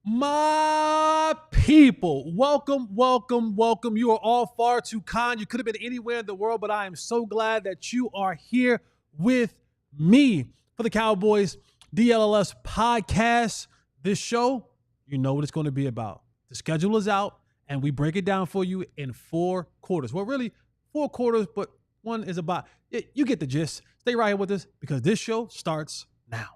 My people, welcome, welcome, welcome. You are all far too kind. You could have been anywhere in the world, but I am so glad that you are here with me for the Cowboys DLLS podcast. This show, you know what it's going to be about. The schedule is out, and we break it down for you in 4 quarters. Well, really, 4 quarters, but one is about it. You get the gist. Stay right here with us because this show starts now.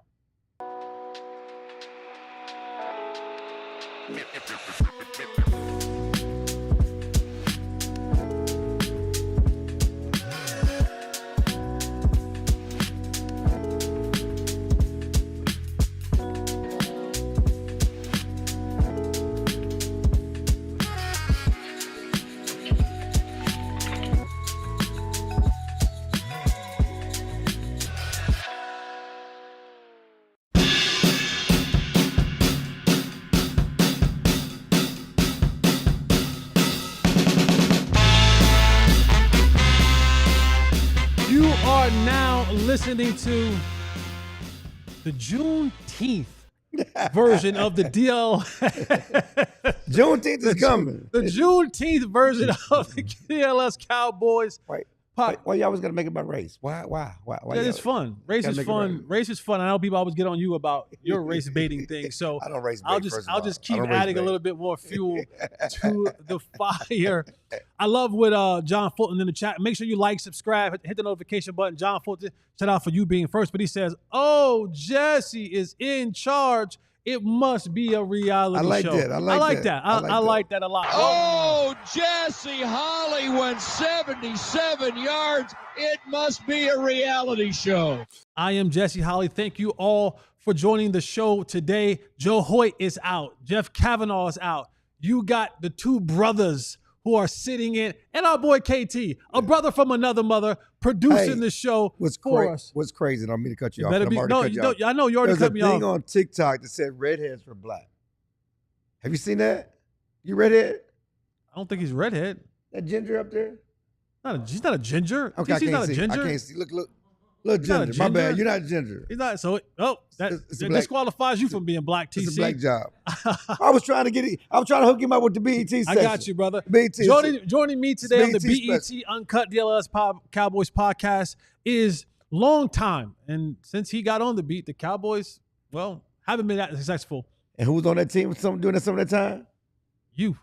You are now listening to the Juneteenth version of the DL. Juneteenth is coming. The Juneteenth version of the DLS Cowboys. Why y'all always gotta make it about race? Why? Yeah, it's fun. Race is fun. Race is fun. I know people always get on you about your race baiting thing. So I don't race bait. I'll just keep adding a little bit more fuel to the fire. I love what John Fulton in the chat. Make sure you like, subscribe, hit the notification button. John Fulton, shout out for you being first. But he says, "Oh, Jesse is in charge. It must be a reality show." I like that. I like that a lot. Oh, Jesse Holly went 77 yards. It must be a reality show. I am Jesse Holly. Thank you all for joining the show today. Joe Hoyt is out. Jeff Kavanaugh is out. You got the 2 brothers who are sitting in, and our boy KT, a brother from another mother, producing the show for us. What's crazy? I don't mean to cut you off. I know you already cut me off. There's a thing on TikTok that said redheads for black. Have you seen that? You redhead? I don't think he's redhead. That ginger up there? He's not a ginger. Okay, he's not see. a ginger. I can't see. Look. Ginger. My bad. You're not ginger. He's not. So, that disqualifies you from being black, TC. It's a black job. I was trying to hook him up with the BET session. I got you, brother. BET. Joining me today on the BET Uncut DLLS Cowboys podcast is long time. And since he got on the beat, the Cowboys, well, haven't been that successful. And who was on that team doing that some of that time? You.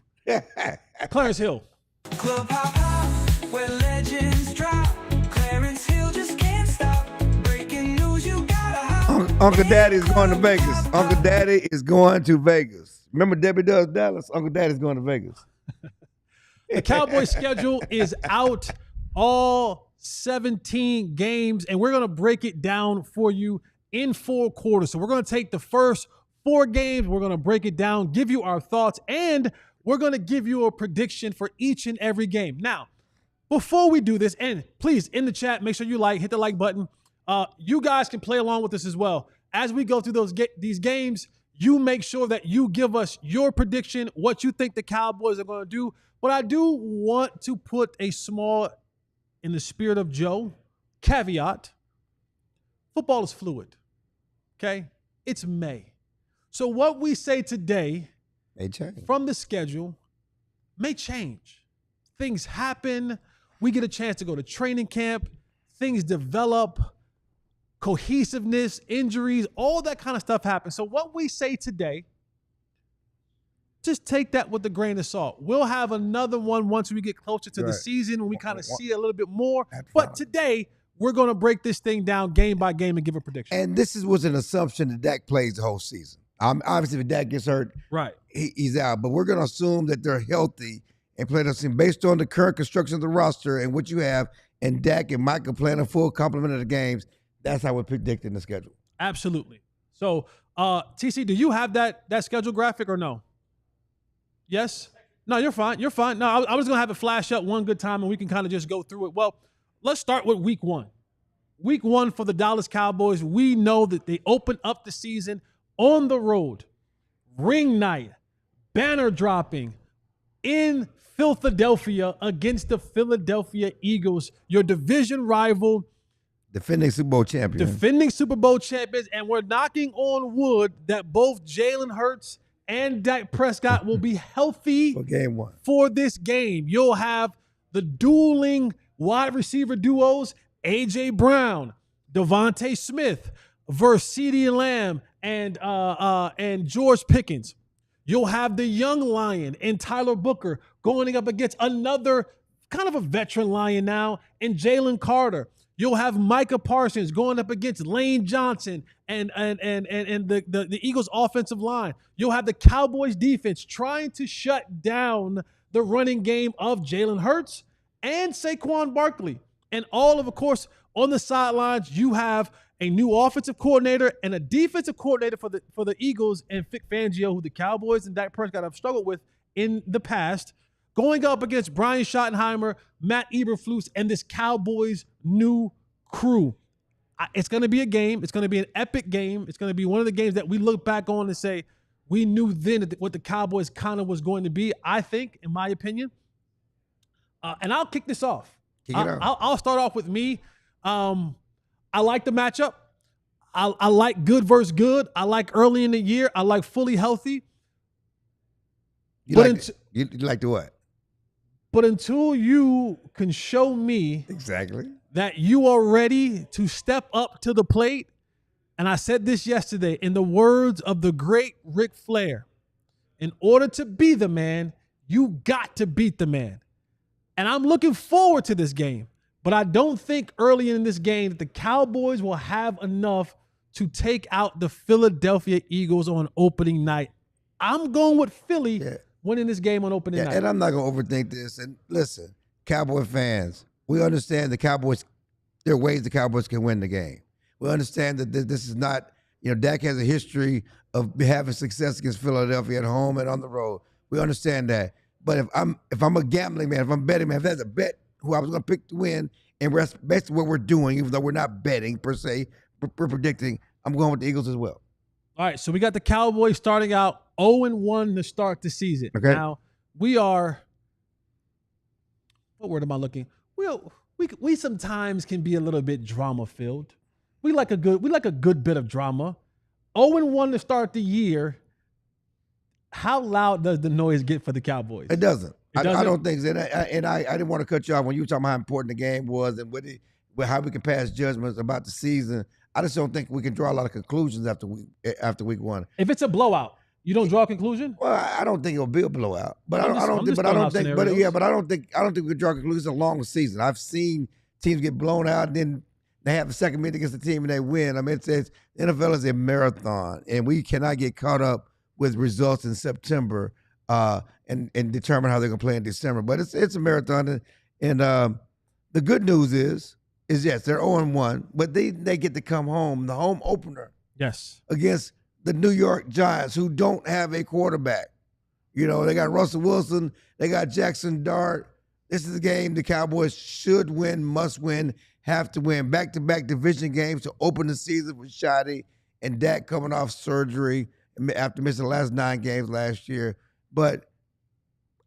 Clarence Hill. Club hop hop, where legends drop. Clarence Hill just can't stop. Breaking news, you gotta hop. Uncle Daddy is going to Vegas. Uncle Daddy is going to Vegas. Remember Debbie does Dallas? Uncle Daddy's going to Vegas. The Cowboys schedule is out, all 17 games, and we're going to break it down for you in 4 quarters. So we're going to take the first 4 games, we're going to break it down, give you our thoughts, and we're going to give you a prediction for each and every game. Now, before we do this, and please, in the chat, make sure you hit the like button. You guys can play along with this as well. As we go through these games, you make sure that you give us your prediction, what you think the Cowboys are going to do. But I do want to put a small, in the spirit of Joe, caveat. Football is fluid, okay? It's May. So what we say today from the schedule may change. Things happen. We get a chance to go to training camp. Things develop. Cohesiveness, injuries, all that kind of stuff happens. So what we say today, just take that with a grain of salt. We'll have another one once we get closer to the season when we kind of see it a little bit more. But today, we're going to break this thing down game by game and give a prediction. And this was an assumption that Dak plays the whole season. Obviously, if Dak gets hurt, he's out. But we're going to assume that they're healthy and play the season based on the current construction of the roster and what you have. And Dak and Mike are playing a full complement of the games. That's how we're predicting the schedule. Absolutely. So, TC, do you have that schedule graphic or no? Yes? No, you're fine. You're fine. No, I was going to have it flash up one good time and we can kind of just go through it. Well, let's start with week 1. Week 1 for the Dallas Cowboys. We know that they open up the season on the road. Ring night. Banner dropping in Philadelphia against the Philadelphia Eagles, your division rival. Defending Super Bowl champions. And we're knocking on wood that both Jalen Hurts and Dak Prescott will be healthy for game one. For this game, you'll have the dueling wide receiver duos, A.J. Brown, Devontae Smith versus CeeDee Lamb and George Pickens. You'll have the young Lion and Tyler Booker going up against another kind of a veteran Lion now and Jalen Carter. You'll have Micah Parsons going up against Lane Johnson and the Eagles offensive line. You'll have the Cowboys defense trying to shut down the running game of Jalen Hurts and Saquon Barkley. And all of course, on the sidelines, you have a new offensive coordinator and a defensive coordinator for the Eagles and Vic Fangio, who the Cowboys and Dak Prescott have struggled with in the past, going up against Brian Schottenheimer, Matt Eberflus, and this Cowboys new crew. It's going to be a game. It's going to be an epic game. It's going to be one of the games that we look back on and say, we knew then what the Cowboys kind of was going to be, I think, in my opinion. And I'll kick this off. I'll start off with me. I like the matchup. I like good versus good. I like early in the year. I like fully healthy. You like the what? But until you can show me exactly that you are ready to step up to the plate, and I said this yesterday, in the words of the great Ric Flair, in order to be the man, you got to beat the man. And I'm looking forward to this game. But I don't think early in this game that the Cowboys will have enough to take out the Philadelphia Eagles on opening night. I'm going with Philly winning this game on opening night. And I'm not going to overthink this. And listen, Cowboy fans, we understand the Cowboys, there are ways the Cowboys can win the game. We understand that this is not, Dak has a history of having success against Philadelphia at home and on the road. We understand that. But if I'm a gambling man, if I'm betting man, if that's a bet, who I was going to pick to win, and that's basically what we're doing, even though we're not betting per se, we're predicting, I'm going with the Eagles as well. All right, so we got the Cowboys starting out 0-1 to start the season. Okay. Now, we are, what word am I looking? We sometimes can be a little bit drama-filled. We like a good bit of drama. 0-1 to start the year. How loud does the noise get for the Cowboys? It doesn't. I don't think so. And I didn't want to cut you off when you were talking about how important the game was and how we can pass judgments about the season. I just don't think we can draw a lot of conclusions after week one. If it's a blowout, you don't draw a conclusion? Well, I don't think it'll be a blowout. But I don't think we can draw conclusions along the season. I've seen teams get blown out and then they have a second meeting against the team and they win. I mean, it says NFL is a marathon and we cannot get caught up with results in September and determine how they're going to play in December. But it's a marathon. And the good news is yes, they're 0-1, but they get to come home, the home opener. Yes. Against the New York Giants, who don't have a quarterback. They got Russell Wilson. They got Jackson Dart. This is a game the Cowboys should win, must win, have to win. Back-to-back division games to open the season for Schotty and Dak coming off surgery after missing the last 9 games last year. But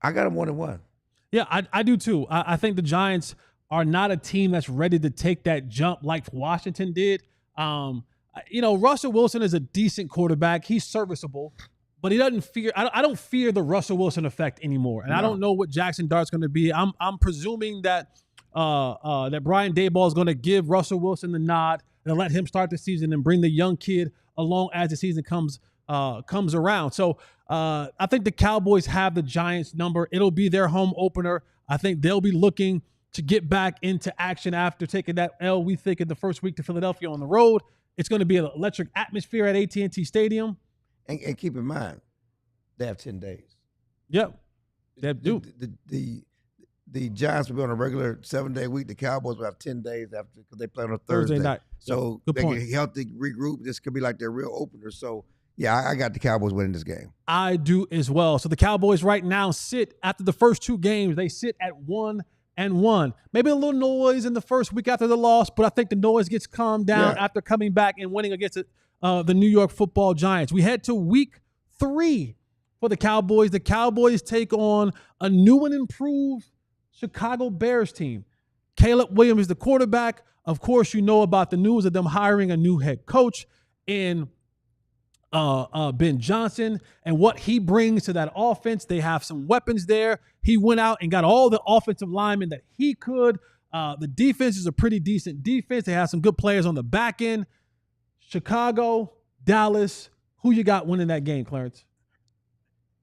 I got them 1-1. Yeah, I do too. I think the Giants are not a team that's ready to take that jump like Washington did. Russell Wilson is a decent quarterback. He's serviceable, but he doesn't fear. I don't fear the Russell Wilson effect anymore. And I don't know what Jackson Dart's going to be. I'm presuming that Brian Daboll is going to give Russell Wilson the nod and let him start the season and bring the young kid along as the season comes around. So I think the Cowboys have the Giants number. It'll be their home opener. I think they'll be looking to get back into action after taking that L, we think, in the first week to Philadelphia on the road. It's going to be an electric atmosphere at AT&T Stadium. And keep in mind, they have 10 days. Yep. They do. The Giants will be on a regular 7-day week. The Cowboys will have 10 days after because they play on a Thursday night. So they get healthy, regroup. This could be like their real opener. So, yeah, I got the Cowboys winning this game. I do as well. So the Cowboys right now sit, after the first 2 games, they sit at 1-1. Maybe a little noise in the first week after the loss, but I think the noise gets calmed down after coming back and winning against the New York Football Giants. We head to week 3 for the Cowboys. The Cowboys take on a new and improved Chicago Bears team. Caleb Williams is the quarterback. Of course, you know about the news of them hiring a new head coach in Ben Johnson and what he brings to that offense. They have some weapons there. He went out and got all the offensive linemen that he could. The defense is a pretty decent defense. They have some good players on the back end. Chicago, Dallas, who you got winning that game, Clarence?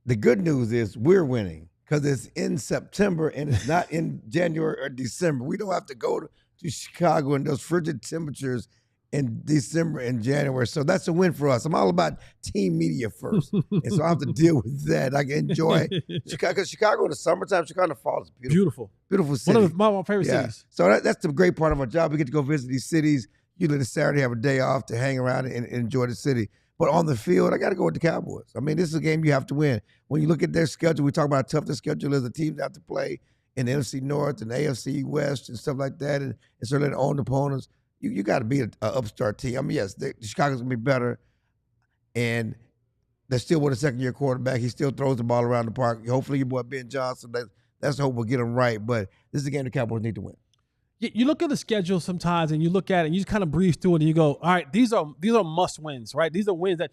The good news is we're winning because it's in September and it's not in January or December. We don't have to go to Chicago in those frigid temperatures in December and January. So that's a win for us. I'm all about team media first. And so I have to deal with that. I can enjoy Chicago. Because Chicago in the summertime, Chicago in the fall is beautiful. Beautiful city. One of my favorite cities. So that's the great part of our job. We get to go visit these cities. Usually this Saturday, have a day off to hang around and enjoy the city. But on the field, I got to go with the Cowboys. I mean, this is a game you have to win. When you look at their schedule, we talk about how tough their schedule is. The teams have to play in the NFC North and the AFC West and stuff like that, and certainly their own opponents. You got to be an upstart team. I mean, yes, Chicago's going to be better, and they're still with a second-year quarterback. He still throws the ball around the park. Hopefully your boy Ben Johnson, that's the hope we'll get him right. But this is a game the Cowboys need to win. You look at the schedule sometimes, and you look at it, and you just kind of breeze through it, and you go, all right, these are must wins, right? These are wins that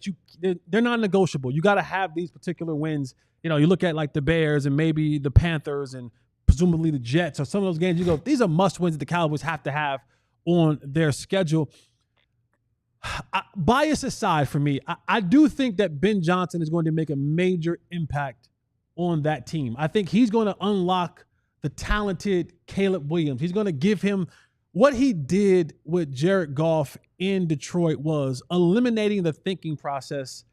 they're non-negotiable. You got to have these particular wins. You know, you look at like the Bears and maybe the Panthers and presumably the Jets or some of those games. You go, these are must wins that the Cowboys have to have on their schedule. Bias aside for me, I do think that Ben Johnson is going to make a major impact on that team. I think he's going to unlock the talented Caleb Williams. He's going to give him what he did with Jared Goff in Detroit was eliminating the thinking process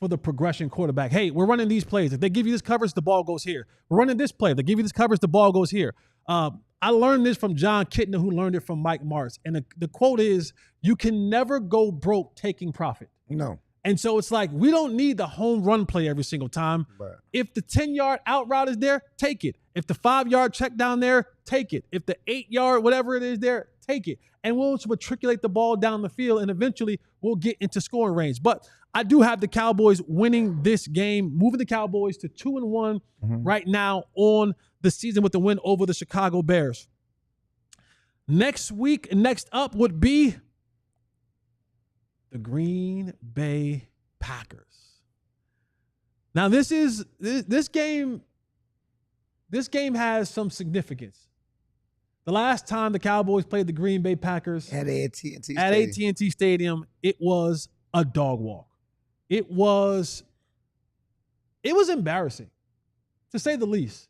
for the progression quarterback. Hey, we're running these plays. If they give you this coverage, the ball goes here. We're running this play. If they give you this coverage, the ball goes here. I learned this from John Kitna, who learned it from Mike Martz. And the quote is, you can never go broke taking profit. No. And so it's like, we don't need the home run play every single time. Right. If the 10-yard out route is there, take it. If the 5-yard check down there, take it. If the 8-yard, whatever it is there, take it. And we'll just matriculate the ball down the field, and eventually we'll get into scoring range. But I do have the Cowboys winning this game, moving the Cowboys to 2-1 right now on the season with the win over the Chicago Bears. Next up would be the Green Bay Packers. Now this game has some significance. The last time the Cowboys played the Green Bay Packers at AT&T Stadium, it was a dog walk. It was embarrassing, to say the least.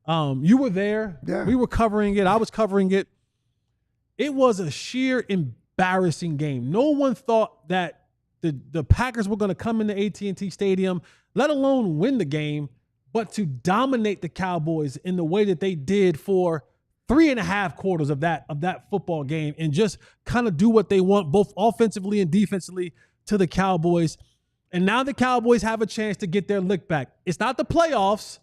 You were there. Yeah. We were covering it. I was covering it. It was a sheer embarrassing game. No one thought that the Packers were going to come into AT&T Stadium, let alone win the game, but to dominate the Cowboys in the way that they did for 3.5 quarters of that football game and just kind of do what they want, both offensively and defensively, to the Cowboys. And now the Cowboys have a chance to get their lick back. It's not the playoffs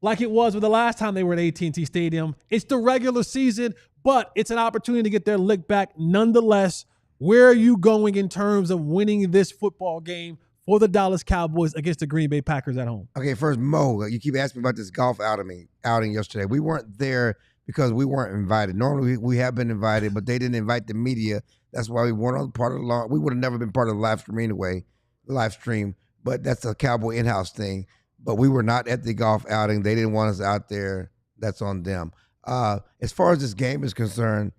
like it was with the last time they were at AT&T Stadium. It's the regular season, but it's an opportunity to get their lick back nonetheless. Where are you going in terms of winning this football game for the Dallas Cowboys against the Green Bay Packers at home? Okay, first, Mo, you keep asking me about this golf outing yesterday. We weren't there because we weren't invited. Normally, we have been invited, but they didn't invite the media. That's why we weren't on part of the – we would have never been part of the live stream anyway, but that's a Cowboy in-house thing. But we were not at the golf outing. They didn't want us out there. That's on them. As far as this game is concerned,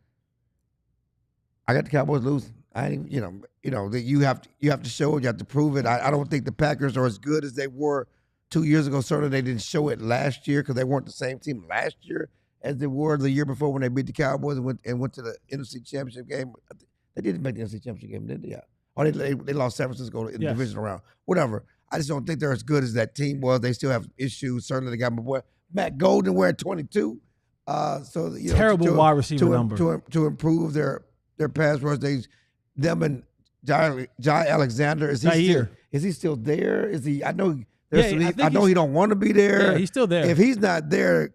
I got the Cowboys losing. You have to show it. You have to prove it. I don't think the Packers are as good as they were 2 years ago. Certainly, they didn't show it last year because they weren't the same team last year as they were the year before when they beat the Cowboys and went to the NFC Championship game. They didn't make the NFC Championship game, did they? Yeah. Or they lost San Francisco in the divisional round. Whatever. I just don't think they're as good as that team was. They still have issues. Certainly, they got my boy Matt Golden wearing 22. Terrible wide receiver number to improve their pass rush. Them and Jai Alexander. Is he still there? Is he? I know. I know he don't want to be there. Yeah, he's still there. If he's not there,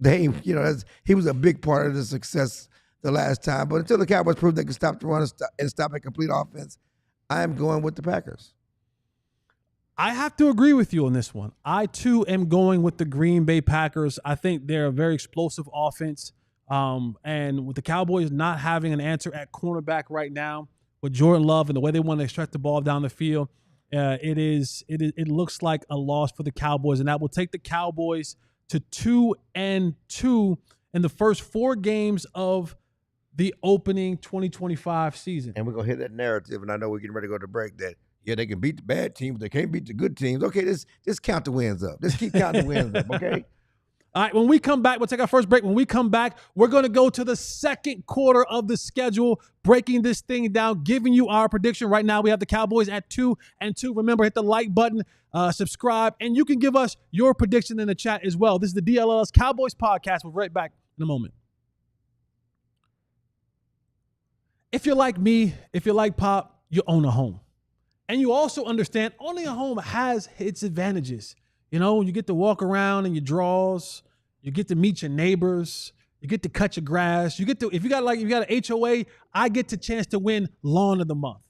he was a big part of the success the last time. But until the Cowboys prove they can stop the run and stop a complete offense, I am going with the Packers. I have to agree with you on this one. I, too, am going with the Green Bay Packers. I think they're a very explosive offense. And with the Cowboys not having an answer at cornerback right now, with Jordan Love and the way they want to extract the ball down the field, It looks like a loss for the Cowboys, and that will take the Cowboys to 2-2 in the first 4 games of the opening 2025 season. And we're going to hit that narrative, and I know we're getting ready to go to break, that, yeah, they can beat the bad teams, they can't beat the good teams. Okay, just count the wins up. Just keep counting the wins up, okay? All right, when we come back, we'll take our first break. When we come back, we're going to go to the second quarter of the schedule, breaking this thing down, giving you our prediction. Right now, we have the Cowboys at 2-2. Remember, hit the like button, subscribe, and you can give us your prediction in the chat as well. This is the DLLS Cowboys podcast. We'll be right back in a moment. If you're like me, if you're like Pop, you own a home. And you also understand owning a home has its advantages. You know, you get to walk around in your drawers. You get to meet your neighbors. You get to cut your grass. You get to, if you got an HOA, I get the chance to win lawn of the month.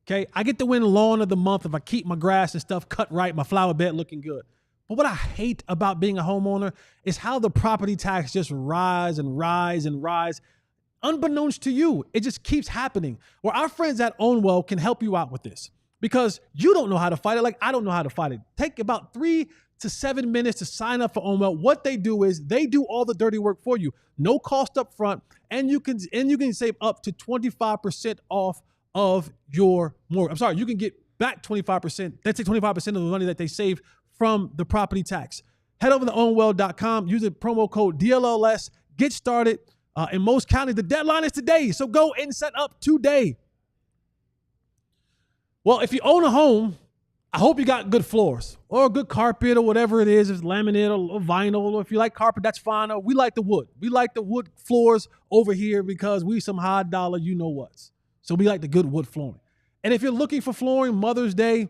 Okay, I get to win lawn of the month if I keep my grass and stuff cut right, my flower bed looking good. But what I hate about being a homeowner is how the property tax just rise and rise and rise. Unbeknownst to you, it just keeps happening. Where our friends at Ownwell can help you out with this, because you don't know how to fight it like I don't know how to fight it. Take about 3 to 7 minutes to sign up for Ownwell. What they do is they do all the dirty work for you. No cost up front, and you can save up to 25% off of your mortgage. I'm sorry, you can get back 25%. That's 25% of the money that they save from the property tax. Head over to ownwell.com, use the promo code DLLS, get started. In most counties, the deadline is today, so go and set up today. Well, if you own a home, I hope you got good floors or good carpet or whatever it is. If it's laminate or vinyl, or if you like carpet, that's fine. Or we like the wood. We like the wood floors over here because we some high dollar you-know-whats. So we like the good wood flooring. And if you're looking for flooring, Mother's Day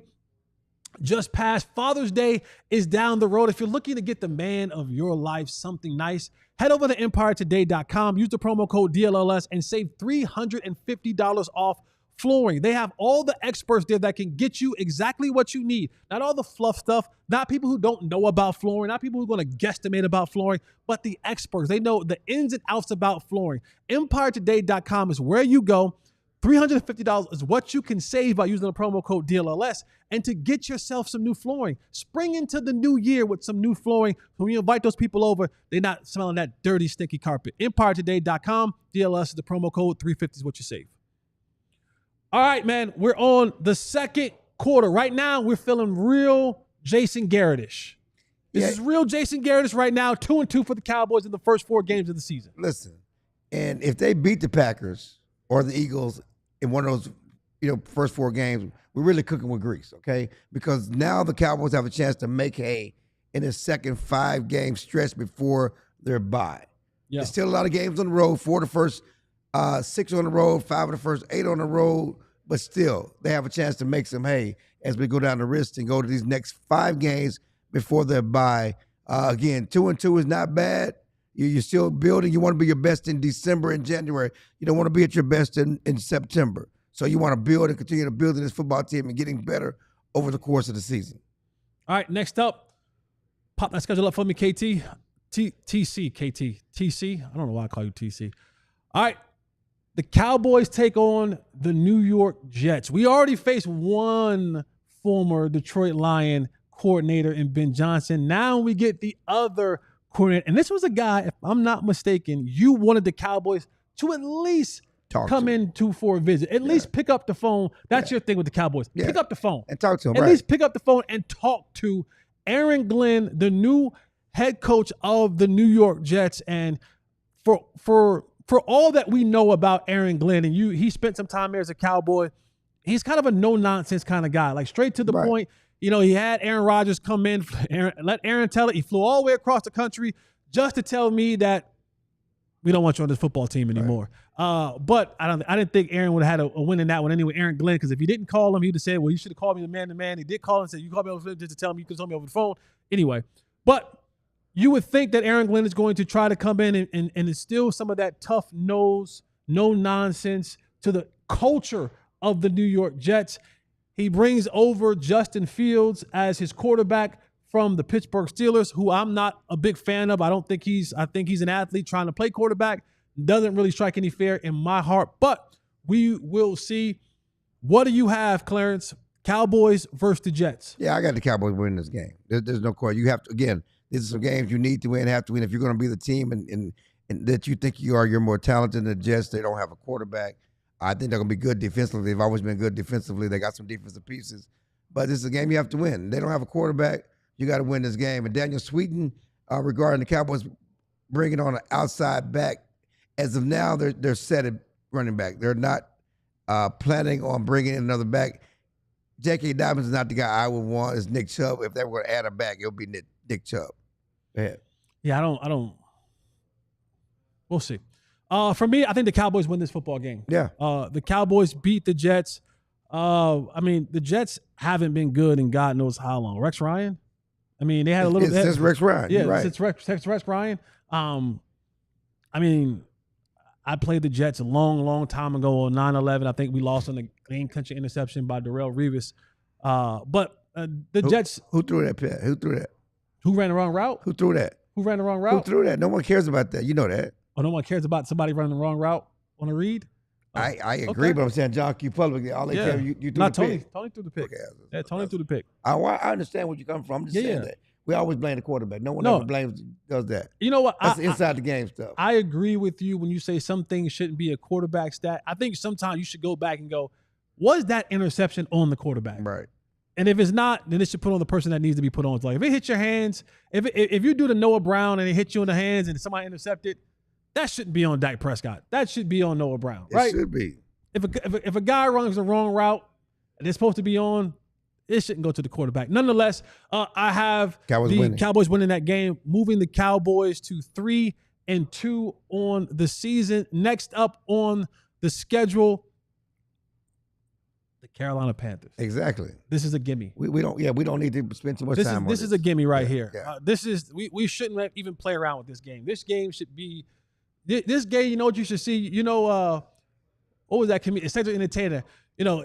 just passed. Father's Day is down the road. If you're looking to get the man of your life something nice, head over to EmpireToday.com. Use the promo code DLLS and save $350 off flooring. They have all the experts there that can get you exactly what you need. Not all the fluff stuff, not people who don't know about flooring, not people who are going to guesstimate about flooring, but the experts. They know the ins and outs about flooring. EmpireToday.com is where you go. $350 is what you can save by using the promo code DLLS, and to get yourself some new flooring. Spring into the new year with some new flooring. When you invite those people over, they're not smelling that dirty, stinky carpet. EmpireToday.com, DLS is the promo code, $350 is what you save. All right, man, we're on the second quarter. Right now, we're feeling real Jason Garrett-ish. This is real Jason Garrett-ish right now, 2-2 for the Cowboys in the first 4 games of the season. Listen, and if they beat the Packers or the Eagles in one of those, first 4 games, we're really cooking with grease, okay? Because now the Cowboys have a chance to make hay in the second 5-game stretch before their bye. Yeah. There's still a lot of games on the road. 4 of the first 6 on the road, 5 of the first 8 on the road, but still they have a chance to make some hay as we go down the list and go to these next 5 games before their bye. Again, 2-2 is not bad. You're still building. You want to be your best in December and January. You don't want to be at your best in September. So you want to build and continue to build this football team and getting better over the course of the season. All right, next up, pop that schedule up for me, KT. TC. I don't know why I call you TC. All right, the Cowboys take on the New York Jets. We already faced one former Detroit Lion coordinator in Ben Johnson. Now we get the other coordinator. And this was a guy, if I'm not mistaken, you wanted the Cowboys to at least come in for a visit. At least pick up the phone. That's your thing with the Cowboys. Yeah. Pick up the phone. And talk to him, At least pick up the phone and talk to Aaron Glenn, the new head coach of the New York Jets. And for all that we know about Aaron Glenn, and he spent some time there as a Cowboy, he's kind of a no-nonsense kind of guy, like straight to the point. He had Aaron Rodgers come in, let Aaron tell it. He flew all the way across the country just to tell me that we don't want you on this football team anymore. But I didn't think Aaron would have had a win in that one anyway, Aaron Glenn, because if he didn't call him, he would have said, well, you should have called me the man-to-man. He did call him and said, you called me over the phone just to tell me, you could have told me over the phone. Anyway, but you would think that Aaron Glenn is going to try to come in and instill some of that tough nose, no nonsense to the culture of the New York Jets. He brings over Justin Fields as his quarterback from the Pittsburgh Steelers, who I'm not a big fan of. I think he's an athlete trying to play quarterback. Doesn't really strike any fear in my heart, but we will see. What do you have, Clarence? Cowboys versus the Jets. Yeah, I got the Cowboys winning this game. There's no question. You have to, again, these are some games you need to win, have to win. If you're going to be the team and that you think you are, you're more talented than the Jets. They don't have a quarterback. I think they're going to be good defensively. They've always been good defensively. They got some defensive pieces. But this is a game you have to win. They don't have a quarterback. You got to win this game. And Daniel Sweeten, regarding the Cowboys bringing on an outside back, as of now, they're set at running back. They're not planning on bringing in another back. J.K. Dobbins is not the guy I would want. It's Nick Chubb. If they were going to add a back, it would be Nick Chubb. Go ahead. Yeah, I don't. We'll see. For me, I think the Cowboys win this football game. Yeah. The Cowboys beat the Jets. I mean, the Jets haven't been good in God knows how long. Rex Ryan? I mean, they had a little bit. Since Rex Ryan. Yeah, right. since Rex Ryan. I mean, I played the Jets a long time ago on 9/11. I think we lost on the game country interception by Darrelle Revis. But the Jets. Who threw that pass? Who threw that? Who ran the wrong route? Who threw that? Who ran the wrong route? Who threw that? No one cares about that. You know that. Oh, no one cares about somebody running the wrong route on a read? I agree, but I'm saying John Q. Public, all they care, you threw the pick. Tony threw the pick. Okay, yeah, Tony threw the pick. I understand where you come from. I'm just saying that. We always blame the quarterback. No one ever does that. You know what? That's inside the game stuff. I agree with you when you say some things shouldn't be a quarterback stat. I think sometimes you should go back and go, was that interception on the quarterback? Right. And if it's not, then it should put on the person that needs to be put on. It's like if it hits your hands, if you do the Noah Brown and it hits you in the hands and somebody intercepted, that shouldn't be on Dak Prescott. That should be on Noah Brown, right? It should be. If a guy runs the wrong route and it's supposed to be on, it shouldn't go to the quarterback. Nonetheless, I have Cowboys winning that game, moving the Cowboys to 3-2 on the season. Next up on the schedule, the Carolina Panthers. Exactly. This is a gimme. We don't need to spend too much time on this. This is a gimme right here. Yeah. We shouldn't even play around with this game. This game should be this game. You know what you should see. You know what was that comedian? Central Entertainer. You know,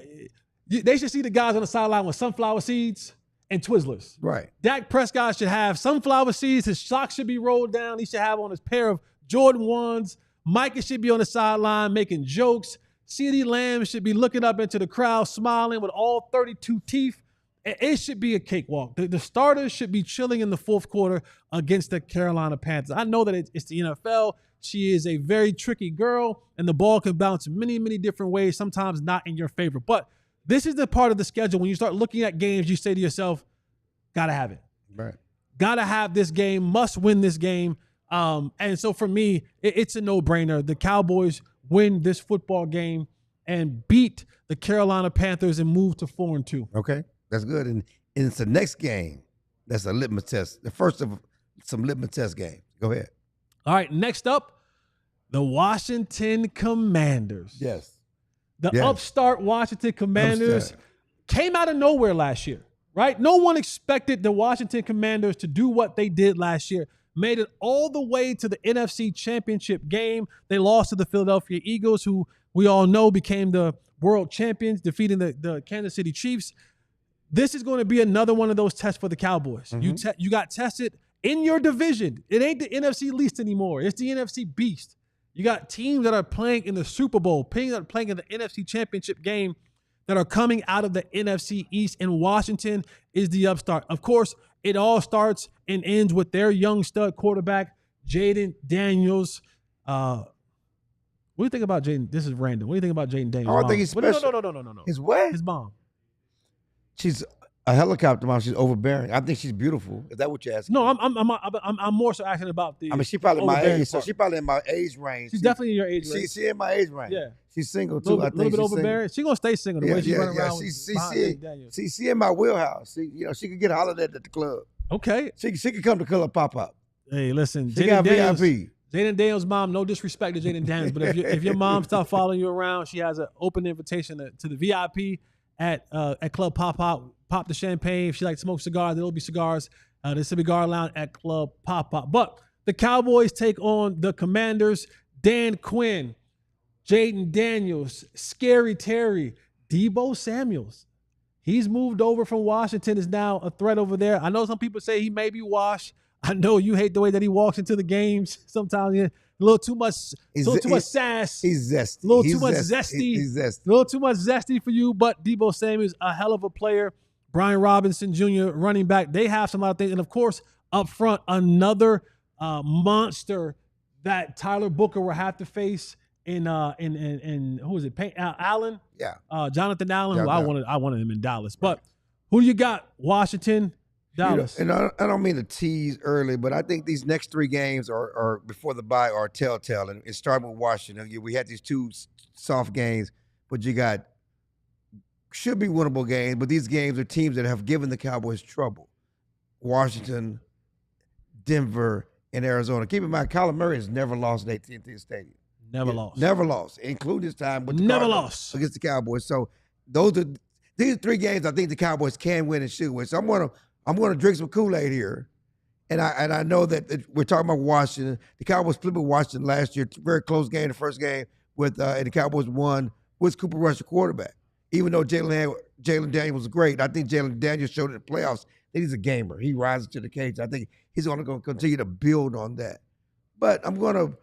they should see the guys on the sideline with sunflower seeds and Twizzlers. Right. Dak Prescott should have sunflower seeds. His socks should be rolled down. He should have on his pair of Jordan 1s. Micah should be on the sideline making jokes. CeeDee Lamb should be looking up into the crowd, smiling with all 32 teeth. It should be a cakewalk. The starters should be chilling in the fourth quarter against the Carolina Panthers. I know that it's the NFL. She is a very tricky girl, and the ball can bounce many, many different ways, sometimes not in your favor. But this is the part of the schedule when you start looking at games, you say to yourself, gotta have it. Right. Gotta have this game, must win this game. And so for me, it's a no-brainer. The Cowboys win this football game and beat the Carolina Panthers and move to 4-2. Okay, that's good. And it's the next game that's a litmus test. The first of some litmus test games. Go ahead. All right, next up, the Washington Commanders. Yes. The upstart Washington Commanders came out of nowhere last year, right? No one expected the Washington Commanders to do what they did last year. Made it all the way to the NFC Championship game. They lost to the Philadelphia Eagles, who we all know became the world champions, defeating the Kansas City Chiefs. This is going to be another one of those tests for the Cowboys. Mm-hmm. You got tested in your division. It ain't the NFC least anymore. It's the NFC beast. You got teams that are playing in the Super Bowl, teams that are playing in the NFC Championship game that are coming out of the NFC East, and Washington is the upstart. Of course, it all starts and ends with their young stud quarterback, Jaden Daniels. What do you think about Jaden? This is random. What do you think about Jaden Daniels? Oh, I think he's special. No. His what? His mom. She's a helicopter mom. She's overbearing. I think she's beautiful. Is that what you're asking? No, I'm more so asking about the. I mean, she probably my age, so she probably in my age range. She's definitely in your age range. She in my age range. Yeah, she's single too. A little bit overbearing. She's gonna stay single. The way she's running around. She in my wheelhouse. She could get hollered at the club. Okay. She could come to club pop up. Hey, listen, she got VIP. Jaden Daniels' mom, no disrespect to Jaden Daniels, but if your mom starts following you around, she has an open invitation to the VIP at Club Pop the champagne. If she likes to smoke cigars, there'll be cigars. There's a cigar lounge at Club Pop. But the Cowboys take on the Commanders. Dan Quinn, Jaden Daniels, Scary Terry, Deebo Samuels. He's moved over from Washington, is now a threat over there. I know some people say he may be washed. I know you hate the way that he walks into the games. Sometimes a little too much sass. He's zesty. A little too much zesty. He's zesty. A little too much zesty for you. But Deebo Samuel's a hell of a player. Brian Robinson Jr., running back. They have some other things. And of course, up front, another monster that Tyler Booker will have to face in who is it? Allen? Yeah. Jonathan Allen, who I wanted him in Dallas. Right. But who do you got? Washington, Dallas. And I don't mean to tease early, but I think these next 3 games are before the bye are telltale. And it's starting with Washington. We had these 2 soft games, but you got should be winnable games, but these games are teams that have given the Cowboys trouble. Washington, Denver, and Arizona. Keep in mind, Kyler Murray has never lost at AT&T Stadium. Never lost. Never lost, including this time with the Never Cardinals lost against the Cowboys. So these are 3 games I think the Cowboys can win and should win. So I'm gonna drink some Kool-Aid here, and I know that we're talking about Washington. The Cowboys split with Washington last year. Very close game. The first game and the Cowboys won with Cooper Rush, the quarterback. Even though Jalen Daniels was great, I think Jalen Daniels showed in the playoffs that he's a gamer. He rises to the occasion. I think he's going to continue to build on that. But I'm going to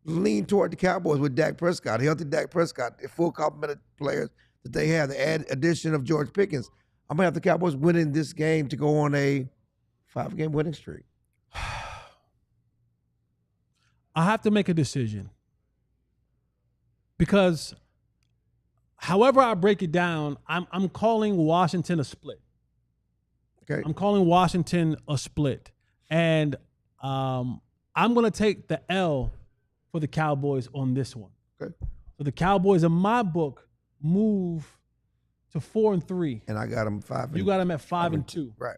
lean toward the Cowboys with Dak Prescott, healthy Dak Prescott, the full complement of players that they have, the addition of George Pickens. I'm going to have the Cowboys winning this game to go on a 5-game winning streak. I have to make a decision because however I break it down, I'm calling Washington a split. Okay. I'm calling Washington a split. And I'm going to take the L for the Cowboys on this one. Okay. So the Cowboys, in my book, move to 4-3. And I got them 5. You got them at 5-2. Right.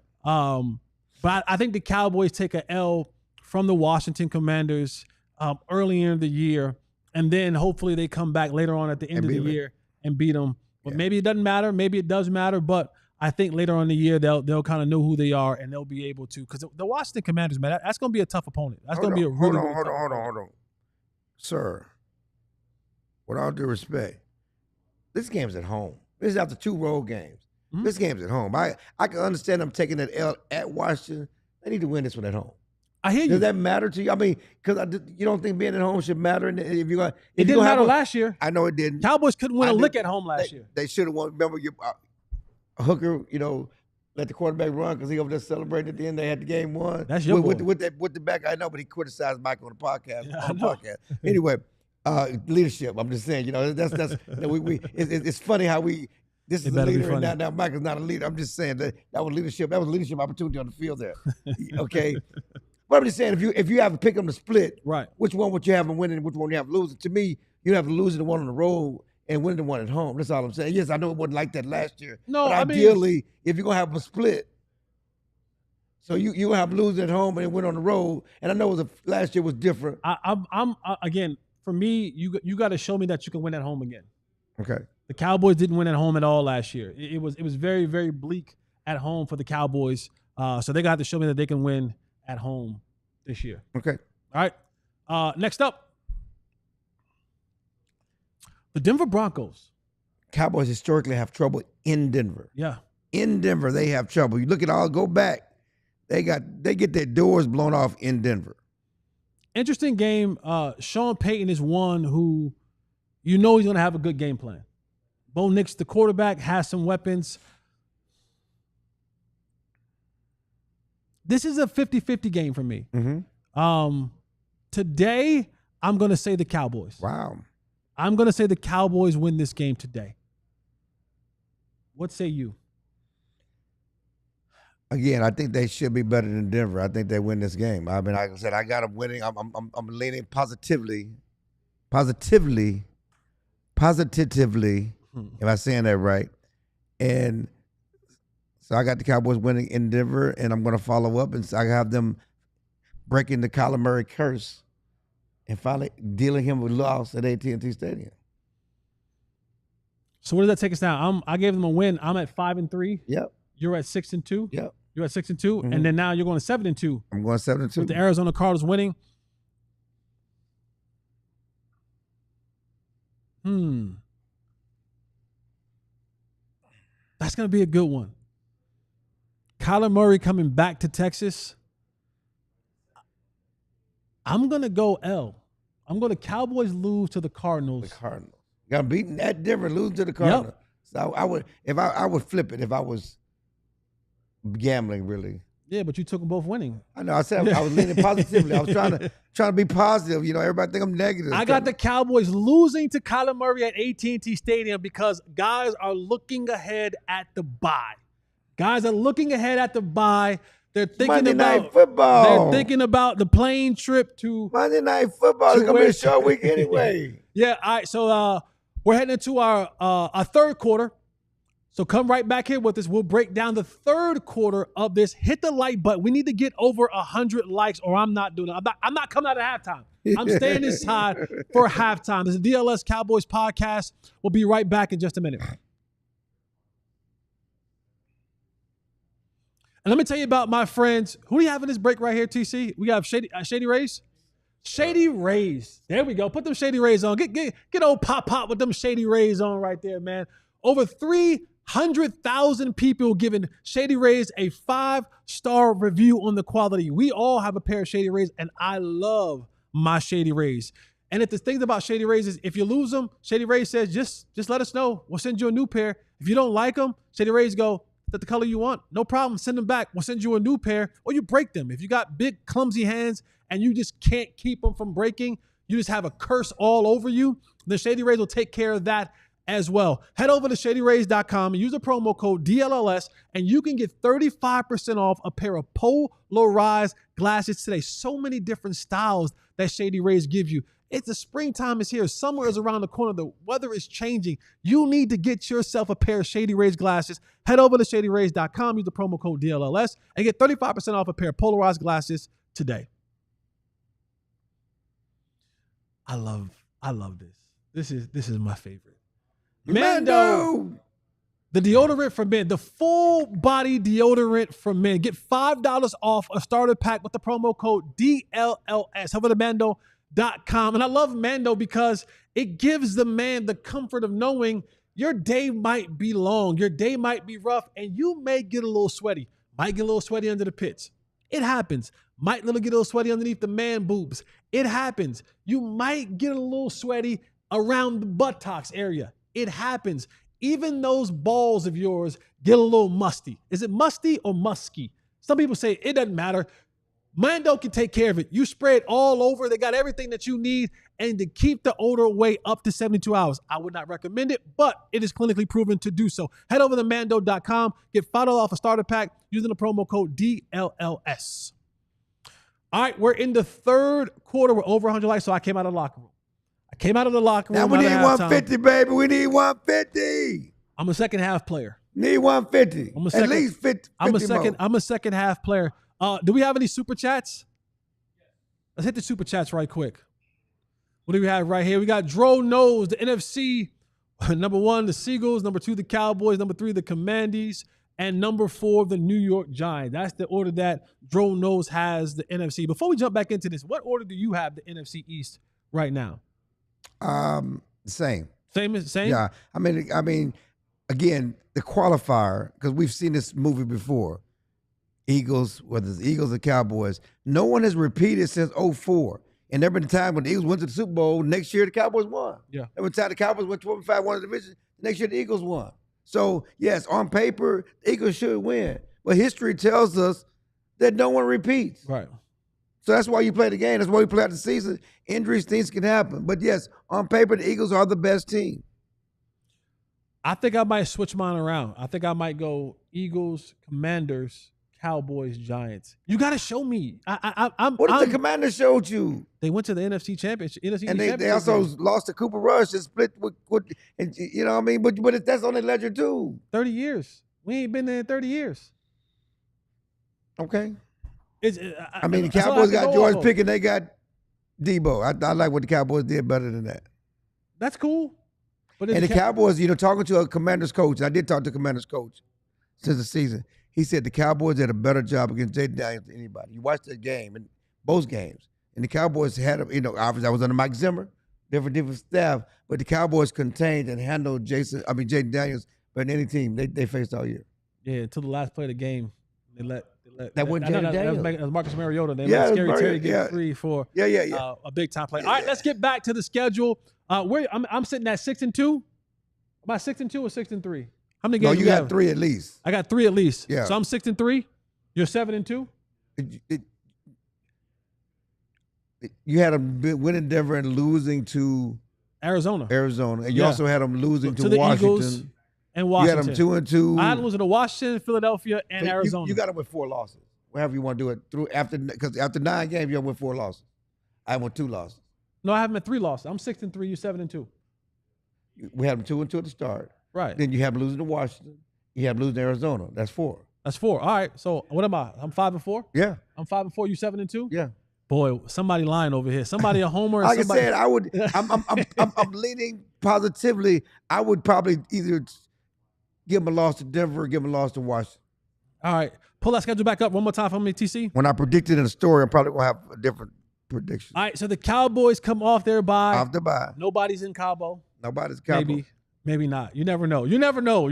But I think the Cowboys take an L from the Washington Commanders early in the year, and then hopefully they come back later on at the end of the year and beat them. But maybe it doesn't matter. Maybe it does matter. But I think later on in the year they'll kind of know who they are and they'll be able to. Because the Washington Commanders, man, that's going to be a tough opponent. That's going to be a really hold on. Sir, with all due respect, this game's at home. This is after 2 road games. Mm-hmm. This game's at home. I can understand them taking that L at Washington. They need to win this one at home. I hear you. Does that matter to you? I mean, because you don't think being at home should matter? If you're going, it didn't matter last year. I know it didn't. Cowboys couldn't win a lick at home last year. They should have won. Remember, Hooker, let the quarterback run because he over there celebrating at the end. They had the game won. That's your boy. With the back. I know, but he criticized Mike on the podcast. Anyway, leadership. I'm just saying, that's it's funny how we. This is a leader, and now Mike is not a leader. I'm just saying that was leadership. That was leadership opportunity on the field there. Okay. But I'm just saying, if you have to pick them to split, right? Which one would you have them winning? Which one you have losing? To me, you have to lose the one on the road and win the one at home. That's all I'm saying. Yes, I know it wasn't like that last year. No, but ideally, if you're gonna have them split, so you have losing at home and win on the road. And I know last year was different. I'm again, for me, you got to show me that you can win at home again. Okay. The Cowboys didn't win at home at all last year. It was very, very bleak at home for the Cowboys. So they got to show me that they can win at home this year. Okay. All right. Next up, the Denver Broncos. Cowboys historically have trouble in Denver. Yeah. In Denver, they have trouble. You look at go back. They get their doors blown off in Denver. Interesting game. Sean Payton is one who he's going to have a good game plan. Bo Nix, the quarterback, has some weapons. This is a 50-50 game for me. Mm-hmm. Today, I'm going to say the Cowboys. Wow. I'm going to say the Cowboys win this game today. What say you? Again, I think they should be better than Denver. I think they win this game. I mean, like I said, I got them winning. I'm leaning positively. If I'm saying that right. And so I got the Cowboys winning in Denver, and I'm going to follow up, and so I have them breaking the Kyler Murray curse and finally dealing him with loss at AT&T Stadium. So what does that take us down? I gave them a win. I'm at 5-3. Yep. You're at 6-2. Yep. You're at 6-2, mm-hmm. and then now you're going 7-2. I'm going 7-2 with the Arizona Cardinals winning. That's going to be a good one. Kyler Murray coming back to Texas. I'm going to go L. I'm going to Cowboys lose to the Cardinals. The Cardinals. Got beaten at Denver, losing to the Cardinals. Yep. So I would flip it if I was gambling, really. Yeah, but you took them both winning. I know. I said I was leaning positively. I was trying to be positive. You know, everybody think I'm negative. I got the Cowboys losing to Kyler Murray at AT&T Stadium because guys are looking ahead at the bye. Guys are looking ahead at the bye. They're thinking Monday about Night Football. They're thinking about the plane trip to Monday Night Football. It's gonna be a short week anyway. Yeah. All right. So we're heading into our third quarter. So come right back here with us. We'll break down the third quarter of this. Hit the like button. We need to get over 100 likes, or I'm not doing it. I'm not coming out of halftime. I'm staying inside for halftime. This is the DLS Cowboys podcast. We'll be right back in just a minute. And let me tell you about my friends. Who do you have in this break right here, TC? We have Shady Rays. Shady Rays. There we go. Put them Shady Rays on. Get old Pop with them Shady Rays on right there, man. Over 300,000 people giving Shady Rays a 5-star review on the quality. We all have a pair of Shady Rays, and I love my Shady Rays. And if the thing about Shady Rays is if you lose them, Shady Rays says, just let us know. We'll send you a new pair. If you don't like them, Shady Rays go, that's the color you want. No problem. Send them back. We'll send you a new pair, or you break them. If you got big, clumsy hands and you just can't keep them from breaking, you just have a curse all over you, the Shady Rays will take care of that as well. Head over to ShadyRays.com and use the promo code DLLS, and you can get 35% off a pair of polarized glasses today. So many different styles that Shady Rays give you. It's the springtime is here. Summer is around the corner. The weather is changing. You need to get yourself a pair of Shady Rays glasses. Head over to ShadyRays.com, use the promo code DLLS, and get 35% off a pair of polarized glasses today. I love this. This is my favorite. Mando, the deodorant for men, the full body deodorant for men. Get $5 off a starter pack with the promo code DLLS. Over to Mando.com. And I love Mando because it gives the man the comfort of knowing your day might be long, your day might be rough, and you may get a little sweaty. Might get a little sweaty under the pits. It happens. Might get a little sweaty underneath the man boobs. It happens. You might get a little sweaty around the buttocks area. It happens. Even those balls of yours get a little musty. Is it musty or musky? Some people say it doesn't matter. Mando can take care of it. You spray it all over. They got everything that you need. And to keep the odor away up to 72 hours. I would not recommend it, but it is clinically proven to do so. Head over to Mando.com. Get $5 off a starter pack using the promo code DLLS. All right, we're in the third quarter. We're over 100 likes, so I came out of the locker room. Now we need 150, baby. We need 150. I'm a second half player. Need 150. At least 50. I'm a second half player. Do we have any super chats? Let's hit the super chats right quick. What do we have right here? We got Dro Knows, the NFC. Number 1, the Seagulls. Number 2, the Cowboys. Number 3, the Commanders. And number 4, the New York Giants. That's the order that Dro Knows has the NFC. Before we jump back into this, what order do you have the NFC East right now? Same. Same? Yeah. I mean, again, the qualifier, because we've seen this movie before. Eagles, whether it's Eagles or Cowboys, no one has repeated since 2004. And there been a time when the Eagles went to the Super Bowl, next year the Cowboys won. Yeah. Every time the Cowboys went 12-5, won the division, next year the Eagles won. So, yes, on paper, the Eagles should win. But history tells us that no one repeats. Right. So that's why you play the game. That's why you play out the season. Injuries, things can happen. But, yes, on paper, the Eagles are the best team. I think I might switch mine around. I think I might go Eagles, Commanders, Cowboys, Giants. You got to show me. What if the Commanders showed you? They went to the NFC Championship. And they also lost to Cooper Rush and split with and you know what I mean? But that's on their ledger too. 30 years. We ain't been there in 30 years. Okay. The Cowboys got George Pickens. They got Debo. I like what the Cowboys did better than that. That's cool. But the Cowboys, talking to a Commanders coach, I did talk to a Commanders coach since the season. He said the Cowboys did a better job against Jaden Daniels than anybody. You watched that game, and both games. And the Cowboys had, obviously I was under Mike Zimmer, different staff, but the Cowboys contained and handled Jaden Daniels better than any team they faced all year. Yeah, until the last play of the game, they let That wasn't Jaden Daniels. That was Marcus Mariota. They let Scary Terry get free for a big time play. All right, let's get back to the schedule. I'm sitting at 6-2. Am I 6-2 or 6-3? How many games? No, you got 3 at least. I got 3 at least. Yeah. So I'm 6-3. You're 7-2. You had them winning Denver and losing to Arizona, and you also had them losing to the Washington. Eagles and Washington. You had them 2-2. I had them losing to Washington, Philadelphia, and Arizona. You got them with 4 losses. Whatever you want to do it through because after 9 games, you went 4 losses. I went 2 losses. No, I have them at 3 losses. I'm 6-3. You 7-2. We had them 2-2 at the start. Right. Then you have them losing to Washington. You have them losing to Arizona. That's 4. That's 4. All right. So what am I? I'm 5-4. Yeah. I'm 5-4. You 7-2. Yeah. Boy, somebody lying over here. Somebody a homer. Like I said, I would. I'm leaning positively. I would probably either give them a loss to Denver or give them a loss to Washington. All right. Pull that schedule back up one more time for me, TC. When I predicted in the story, I'm probably going to have a different prediction. All right. So the Cowboys come off their bye. Off the bye. Nobody's in Cabo. Nobody's Cabo. Maybe not. You never know. You never know.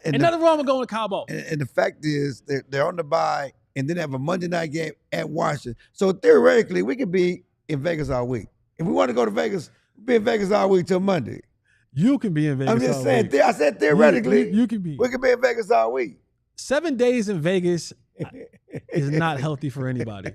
And nothing wrong with going to Cabo. And the fact is, they're on the bye and then have a Monday night game at Washington. So theoretically, we could be in Vegas all week. If we want to go to Vegas, we'll be in Vegas all week till Monday. You can be in Vegas. I'm just saying. I said theoretically, you can be. We could be in Vegas all week. 7 days in Vegas is not healthy for anybody.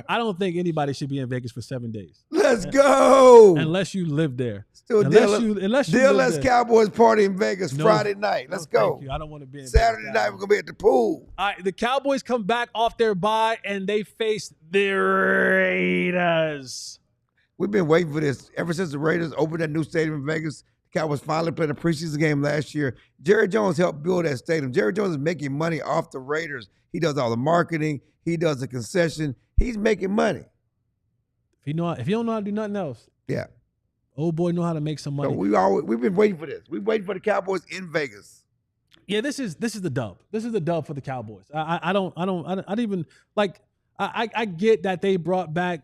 I don't think anybody should be in Vegas for 7 days. Let's go. Unless you live there. Still unless you DLLS Cowboys party in Vegas Friday night. Let's go. Thank you. I don't want to be in Saturday Vegas. night, we're going to be at the pool. All right, the Cowboys come back off their bye, and they face the Raiders. We've been waiting for this. Ever since the Raiders opened that new stadium in Vegas, the Cowboys finally played a preseason game last year. Jerry Jones helped build that stadium. Jerry Jones is making money off the Raiders. He does all the marketing. He does the concession. He's making money. If you don't know how to do nothing else, yeah, old boy know how to make some money. So we've been waiting for this. We've waiting for the Cowboys in Vegas. Yeah, this is the dub. This is the dub for the Cowboys. I don't even like. I get that they brought back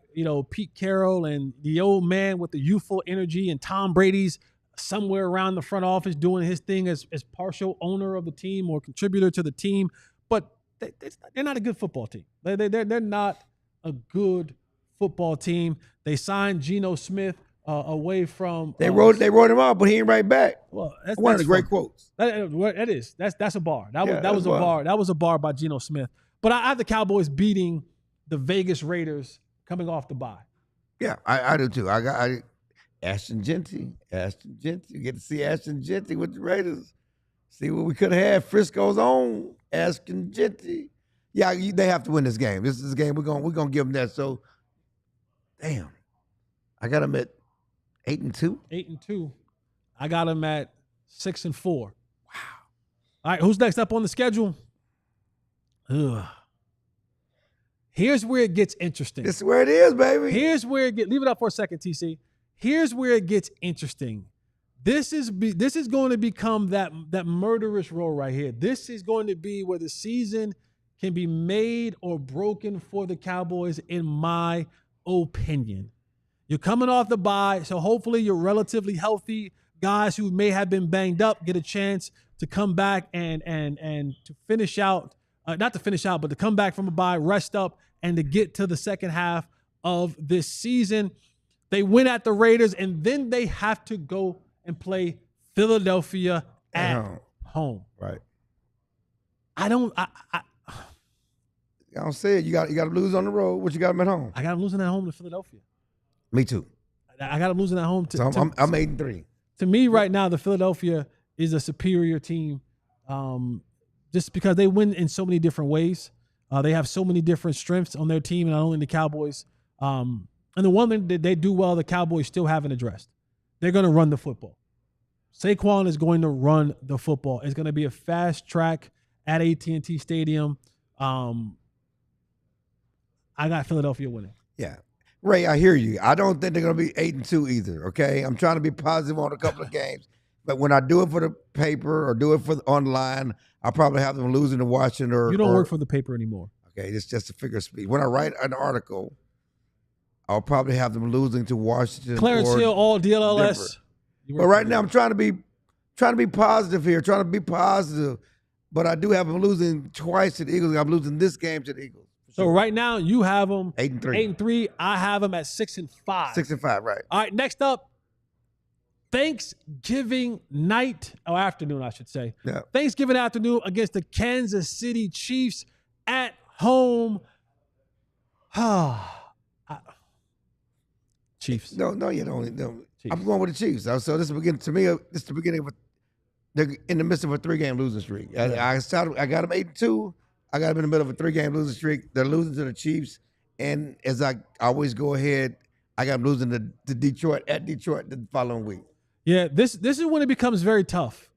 Pete Carroll and the old man with the youthful energy, and Tom Brady's somewhere around the front office doing his thing as partial owner of the team or contributor to the team, but they're not a good football team. They're not a good football team. They signed Geno Smith away from. They wrote him off, but he ain't right back. Well, that's one of the great quotes. That is. That's a bar. That was a bar. bar. That was a bar by Geno Smith. But I have the Cowboys beating the Vegas Raiders coming off the bye. Yeah, I do too. I Ashton Genty. You get to see Ashton Genty with the Raiders. See what we could have had. Frisco's own Ashton Genty. Yeah, they have to win this game. This is a game we're gonna give them that. So, damn, I got them at 8-2. 8-2. I got them at 6-4. Wow. All right, who's next up on the schedule? Ugh. Here's where it gets interesting. This is where it is, baby. Here's where it gets. Leave it up for a second, TC. Here's where it gets interesting. This is going to become that murderous row right here. This is going to be where the season can be made or broken for the Cowboys, in my opinion. You're coming off the bye, so hopefully you're relatively healthy. Guys who may have been banged up get a chance to come back and to finish out. Not to finish out, but to come back from a bye, rest up, and to get to the second half of this season. They win at the Raiders, and then they have to go and play Philadelphia at home. Right. I don't say it. You got to lose on the road. What you got them at home? I got them losing at home to Philadelphia. Me too. I got them losing at home to. So I'm 8-3. To me, right now, the Philadelphia is a superior team. Just because they win in so many different ways. They have so many different strengths on their team, and not only the Cowboys. And the one thing that they do well, the Cowboys still haven't addressed. They're going to run the football. Saquon is going to run the football. It's going to be a fast track at AT&T Stadium. I got Philadelphia winning. Yeah. Ray, I hear you. I don't think they're going to be 8-2 either, okay? I'm trying to be positive on a couple of games. But when I do it for the paper or do it for online, I'll probably have them losing to Washington or. You don't work for the paper anymore. Okay, it's just a figure of speed. When I write an article, I'll probably have them losing to Washington. Clarence Hill, all DLLS. But right now, I'm trying to be positive here. Trying to be positive. But I do have them losing twice to the Eagles. I'm losing this game to the Eagles. So right now you have them 8-3. 8-3. I have them at 6-5. 6-5, right. All right, next up, Thanksgiving night, or afternoon, I should say. Yeah. Thanksgiving afternoon against the Kansas City Chiefs at home. Chiefs. No, you don't. Chiefs. I'm going with the Chiefs. So this is the beginning. To me, this is the beginning of they're in the midst of a 3-game losing streak. I got them 8-2. I got them in the middle of a 3-game losing streak. They're losing to the Chiefs, and as I always go ahead, I got them losing to Detroit at Detroit the following week. Yeah, this is when it becomes very tough.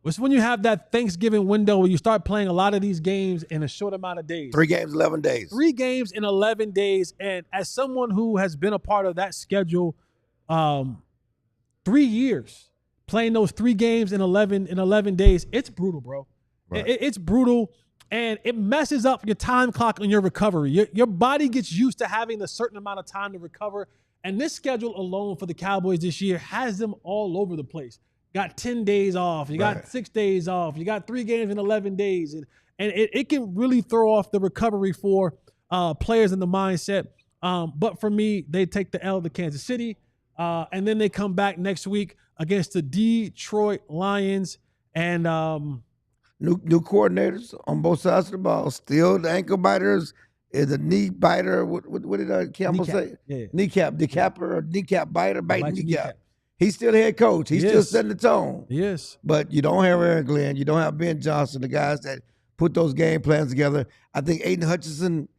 It's when you have that Thanksgiving window where you start playing a lot of these games in a short amount of days. 3 games, 11 days. 3 games in 11 days. And as someone who has been a part of that schedule 3 years, playing those 3 games in 11 days, it's brutal, bro. Right. It's brutal, and it messes up your time clock on your recovery. Your body gets used to having a certain amount of time to recover. And this schedule alone for the Cowboys this year has them all over the place. Got 10 days off. You got 6 days off. You got 3 games in 11 days. And it can really throw off the recovery for players in the mindset. But for me, they take the L to Kansas City. And then they come back next week against the Detroit Lions. And new coordinators on both sides of the ball. Still the ankle biters. Is a knee biter. What did Campbell say? Yeah. Decapper or kneecap biter, biting kneecap. He's still the head coach. He's still setting the tone. Yes. But you don't have Aaron Glenn. You don't have Ben Johnson, the guys that put those game plans together. I think Aiden Hutchinson,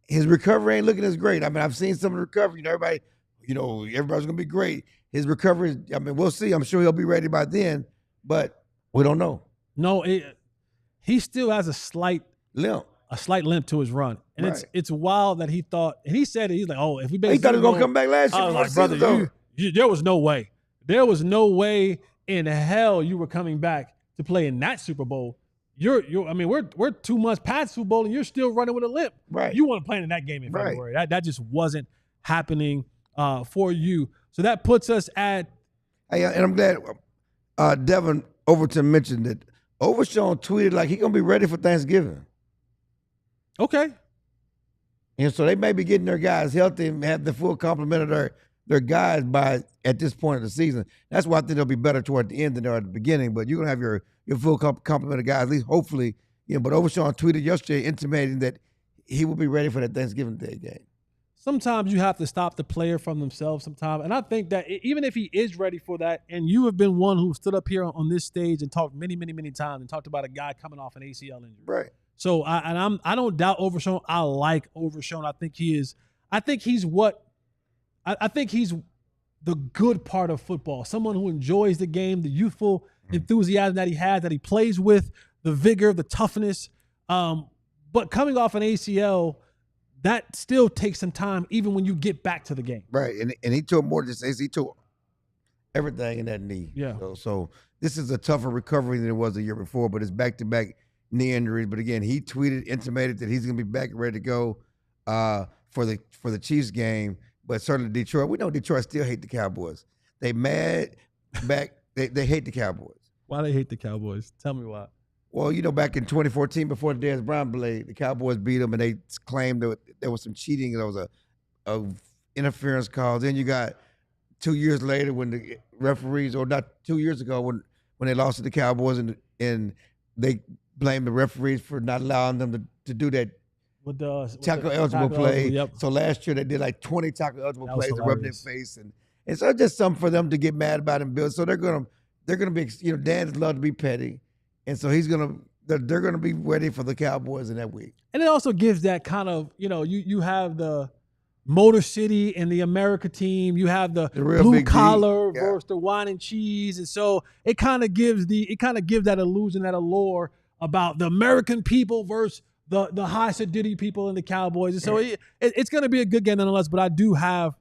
his recovery ain't looking as great. I mean, I've seen some of the recovery. Everybody's going to be great. His recovery, we'll see. I'm sure he'll be ready by then, but we don't know. No, he still has a slight limp. To his run. And it's wild that he thought, and he said it, he's like, oh, if we he thought he was going to come back last year. I was like, brother, there was no way. There was no way in hell you were coming back to play in that Super Bowl. We're 2 months past Super Bowl and you're still running with a limp. Right. You want to play in that game in February. That just wasn't happening for you. So that puts us at. Hey, and I'm glad Devin Overton mentioned that Overshawn tweeted like he's going to be ready for Thanksgiving. Okay. And so they may be getting their guys healthy and have the full complement of their guys by at this point of the season. That's why I think they'll be better toward the end than they are at the beginning. But you're going to have your full complement of guys, at least hopefully. But Overshawn tweeted yesterday intimating that he will be ready for that Thanksgiving Day game. Sometimes you have to stop the player from themselves sometimes. And I think that even if he is ready for that, and you have been one who stood up here on this stage and talked many, many, many times and talked about a guy coming off an ACL injury. Right. So I don't doubt Overshawn. I like Overshawn. I think he's the good part of football. Someone who enjoys the game, the youthful enthusiasm that he has, that he plays with, the vigor, the toughness. But coming off an ACL, that still takes some time, even when you get back to the game. Right, and he took more than this. He took everything in that knee. Yeah. So this is a tougher recovery than it was the year before, but it's back-to-back knee injuries. But again, he tweeted, intimated that he's going to be back and ready to go for the Chiefs game. But certainly Detroit, we know Detroit still hate the Cowboys. They mad back. They hate the Cowboys. Why they hate the Cowboys? Tell me why. Well, back in 2014, before the Dez Bryant played, the Cowboys beat them, and they claimed that there was some cheating. There was a interference call. Then you got 2 years later when the referees, or not 2 years ago when they lost to the Cowboys, and they blamed the referees for not allowing them to do that with the tackle-eligible play. Yep. So last year they did like 20 tackle-eligible plays to rub their face, and so it's just something for them to get mad about and build. So they're gonna be, Dan loves to be petty, and so they're gonna be ready for the Cowboys in that week. And it also gives that kind of, you have the Motor City and the America team. You have the blue collar versus the wine and cheese, and so it kind of gives that illusion, that allure about the American people versus the high sedity people and the Cowboys. And so it's going to be a good game nonetheless. But I do have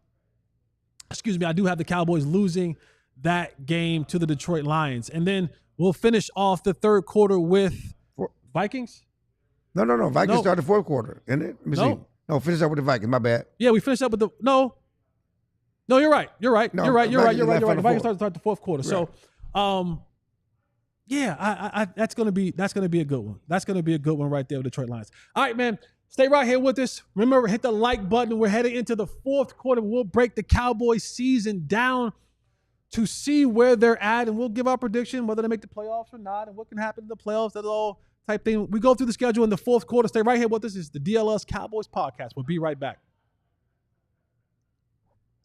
the Cowboys losing that game to the Detroit Lions, and then we'll finish off the third quarter with Vikings. No. Vikings start the fourth quarter, isn't it? Let me see. No, finish up with the Vikings. My bad. Yeah, we finished up with the no. You're right. No, You're right. The Vikings start the fourth quarter. Right. So, Yeah, I that's gonna be a good one. That's gonna be a good one right there with Detroit Lions. All right, man. Stay right here with us. Remember, hit the like button. We're heading into the fourth quarter. We'll break the Cowboys season down to see where they're at, and we'll give our prediction whether they make the playoffs or not, and what can happen in the playoffs. That's all type thing. We go through the schedule in the fourth quarter. Stay right here with us. It's the DLS Cowboys podcast. We'll be right back.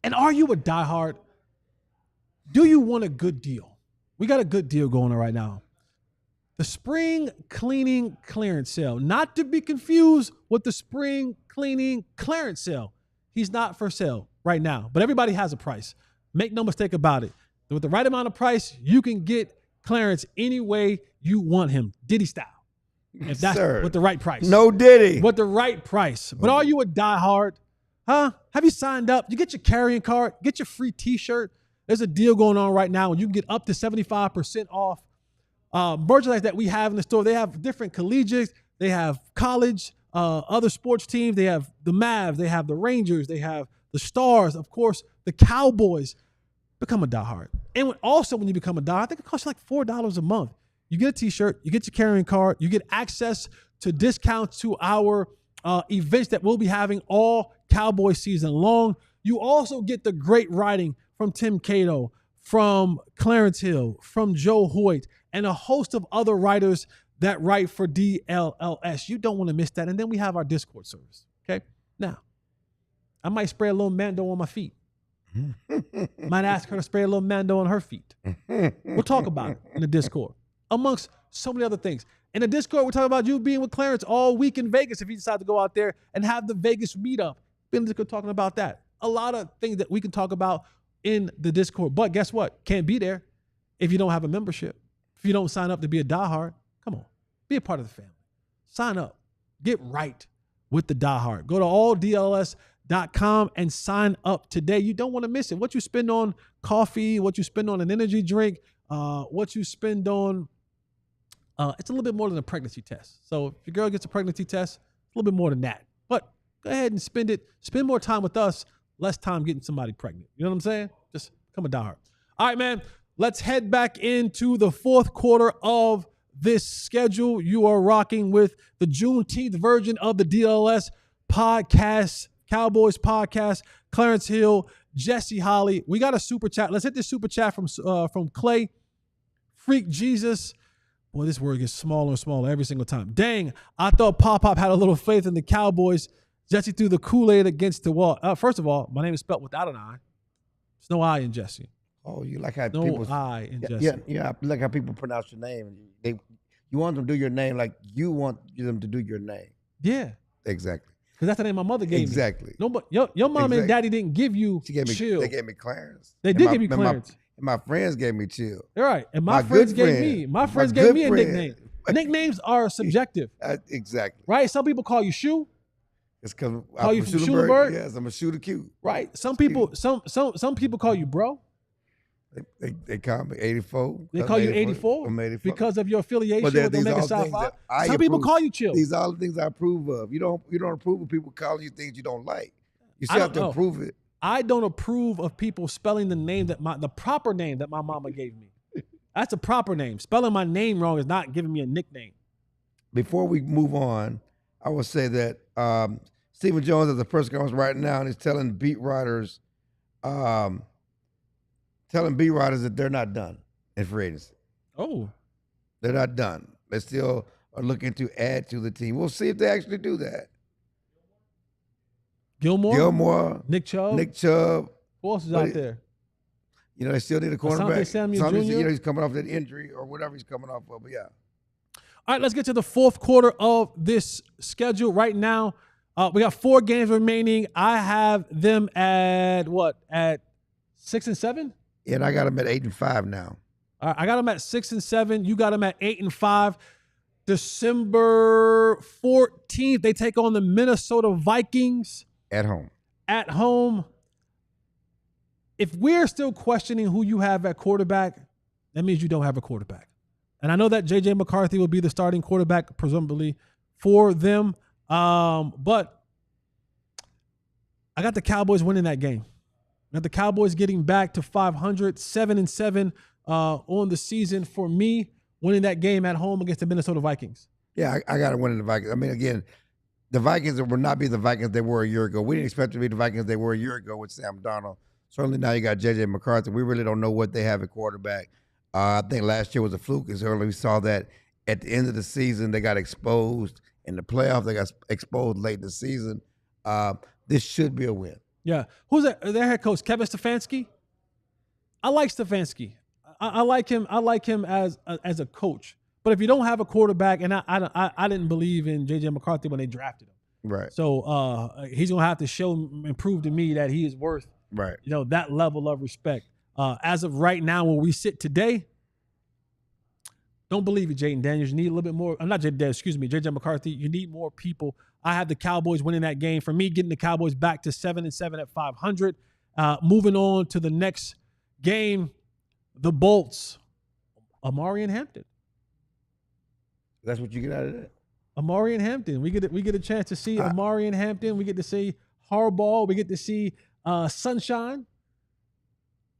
And are you a diehard? Do you want a good deal? We got a good deal going on right now. The spring cleaning clearance sale, not to be confused with the spring cleaning clearance sale. He's not for sale right now, but everybody has a price. Make no mistake about it. With the right amount of price, you can get Clarence any way you want him, Diddy style. If that's with the right price. No Diddy. With the right price. But are you a diehard? Huh? Have you signed up? You get your carrying card, get your free t-shirt. There's a deal going on right now, and you can get up to 75% off merchandise that we have in the store. They have different collegiates. They have college, other sports teams. They have the Mavs. They have the Rangers. They have the Stars. Of course, the Cowboys. Become a diehard. And also when you become a diehard, I think it costs you like $4 a month. You get a t-shirt. You get your carrying card. You get access to discounts to our events that we'll be having all Cowboy season long. You also get the great writing from Tim Cato, from Clarence Hill, from Joe Hoyt, and a host of other writers that write for DLLS. You don't want to miss that. And then we have our Discord service. Okay. Now, I might spray a little Mando on my feet. Might ask her to spray a little Mando on her feet. We'll talk about it in the Discord, amongst so many other things. In the Discord, we're talking about you being with Clarence all week in Vegas if you decide to go out there and have the Vegas meetup. Been talking about that. A lot of things that we can talk about in the Discord. But guess what? Can't be there if you don't have a membership. If you don't sign up to be a diehard, come on. Be a part of the family. Sign up. Get right with the diehard. Go to alldls.com and sign up today. You don't want to miss it. What you spend on coffee, what you spend on an energy drink, what you spend on, it's a little bit more than a pregnancy test. So if your girl gets a pregnancy test, it's a little bit more than that. But go ahead and spend it. Spend more time with us, less time getting somebody pregnant. You know what I'm saying? Just become a diehard. All right, man. Let's head back into the fourth quarter of this schedule. You are rocking with the Juneteenth version of the DLS podcast, Cowboys podcast. Clarence Hill, Jesse Holly. We got a super chat. Let's hit this super chat from Clay. Freak Jesus. Boy, this word gets smaller and smaller every single time. Dang, I thought Pop had a little faith in the Cowboys. Jesse threw the Kool-Aid against the wall. First of all, my name is spelled without an I. There's no I in Jesse. Oh, you like how no people I in Jesse. Yeah, like how people pronounce your name. You want them to do your name like you want them to do your name. Yeah. Exactly. Because that's the name my mother gave me. Exactly. No, but your mom and daddy didn't give you Chill. They gave me Clarence. They did give you Clarence. And my friends gave me Chill. All right. And my friends gave me a nickname. Nicknames are subjective. Exactly. Right? Some people call you Shoe. It's because call you from Schulenburg. Yes, I'm a shooter cute. Right. Some people call you bro. They call me 84. They call you 84? I'm 84. Because of your affiliation with Omega Psi Phi? Some people call you Chill. These are all the things I approve of. You don't approve of people calling you things you don't like. You still have to approve it. I don't approve of people spelling the proper name that my mama gave me. That's a proper name. Spelling my name wrong is not giving me a nickname. Before we move on, I will say that Stephen Jones has a press conference right now, and he's telling beat writers that they're not done in free agency. Oh. They're not done. They still are looking to add to the team. We'll see if they actually do that. Gilmore, Nick Chubb. Who else is out there? They still need a cornerback. Asante Samuel Jr. He's coming off that injury or whatever he's coming off of, but yeah. All right, let's get to the fourth quarter of this schedule. Right now, we got 4 games remaining. I have them at 6 and 7? Yeah, and I got them at 8 and 5 now. All right, I got them at 6 and 7. You got them at 8 and 5. December 14th, they take on the Minnesota Vikings. At home. If we're still questioning who you have at quarterback, that means you don't have a quarterback. And I know that J.J. McCarthy will be the starting quarterback, presumably, for them. But I got the Cowboys winning that game. I got the Cowboys getting back to 500, 7 and 7 on the season for me. winning that game at home against the Minnesota Vikings. Yeah, I got to win in the Vikings. I mean, again, the Vikings will not be the Vikings they were a year ago. We didn't expect to be the Vikings they were a year ago with Sam Darnold. Certainly now you got J.J. McCarthy. We really don't know what they have at quarterback. I think last year was a fluke. As early we saw that at the end of the season, they got exposed. In the playoffs, they got exposed late in the season. This should be a win. Yeah. Who's their head coach? Kevin Stefanski? I like Stefanski. I like him. I like him as a coach. But if you don't have a quarterback, and I didn't believe in J.J. McCarthy when they drafted him. Right. So he's going to have to show and prove to me that he is worth that level of respect. As of right now, where we sit today, don't believe it, Jaden Daniels. You need a little bit more. Not Jaden Daniels, excuse me, J.J. McCarthy. You need more people. I have the Cowboys winning that game. For me, getting the Cowboys back to 7-7 at 500. Moving on to the next game, the Bolts, Amari and Hampton. That's what you get out of that? Amari and Hampton. We get a chance to see Amari and Hampton. We get to see Harbaugh. We get to see Sunshine.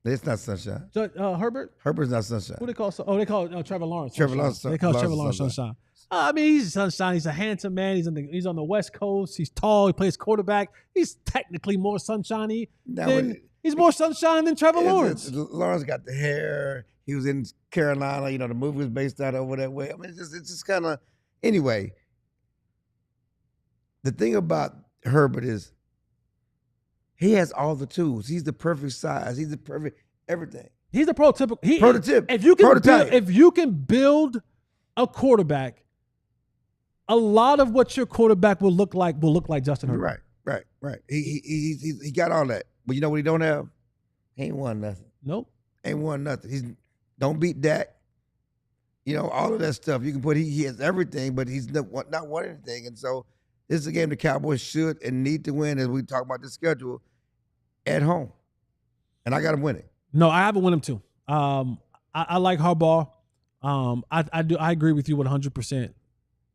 It's not Sunshine. So, Herbert? Herbert's not Sunshine. What do they call? Oh, they call Trevor Lawrence. Trevor Lawrence. They call Trevor Lawrence Sunshine. I mean, he's Sunshine. He's a handsome man. He's on the West Coast. He's tall. He plays quarterback. He's technically more sunshiny he's more sunshine than Trevor Lawrence. Lawrence got the hair. He was in Carolina. You know, the movie was based out over that way. I mean, it's just kind of anyway. The thing about Herbert is he has all the tools. He's the perfect size. He's the perfect everything. He's the prototypical. Prototype. If you can build a quarterback, a lot of what your quarterback will look like Justin Herbert. Right. He got all that. But you know what he don't have? He ain't won nothing. Nope. Ain't won nothing. He's don't beat Dak. You know, all of that stuff. You can put he has everything, but he's not won anything. And so this is a game the Cowboys should and need to win as we talk about the schedule at home. And I got him winning. No, I haven't won him too. I like Harbaugh. I agree with you 100%.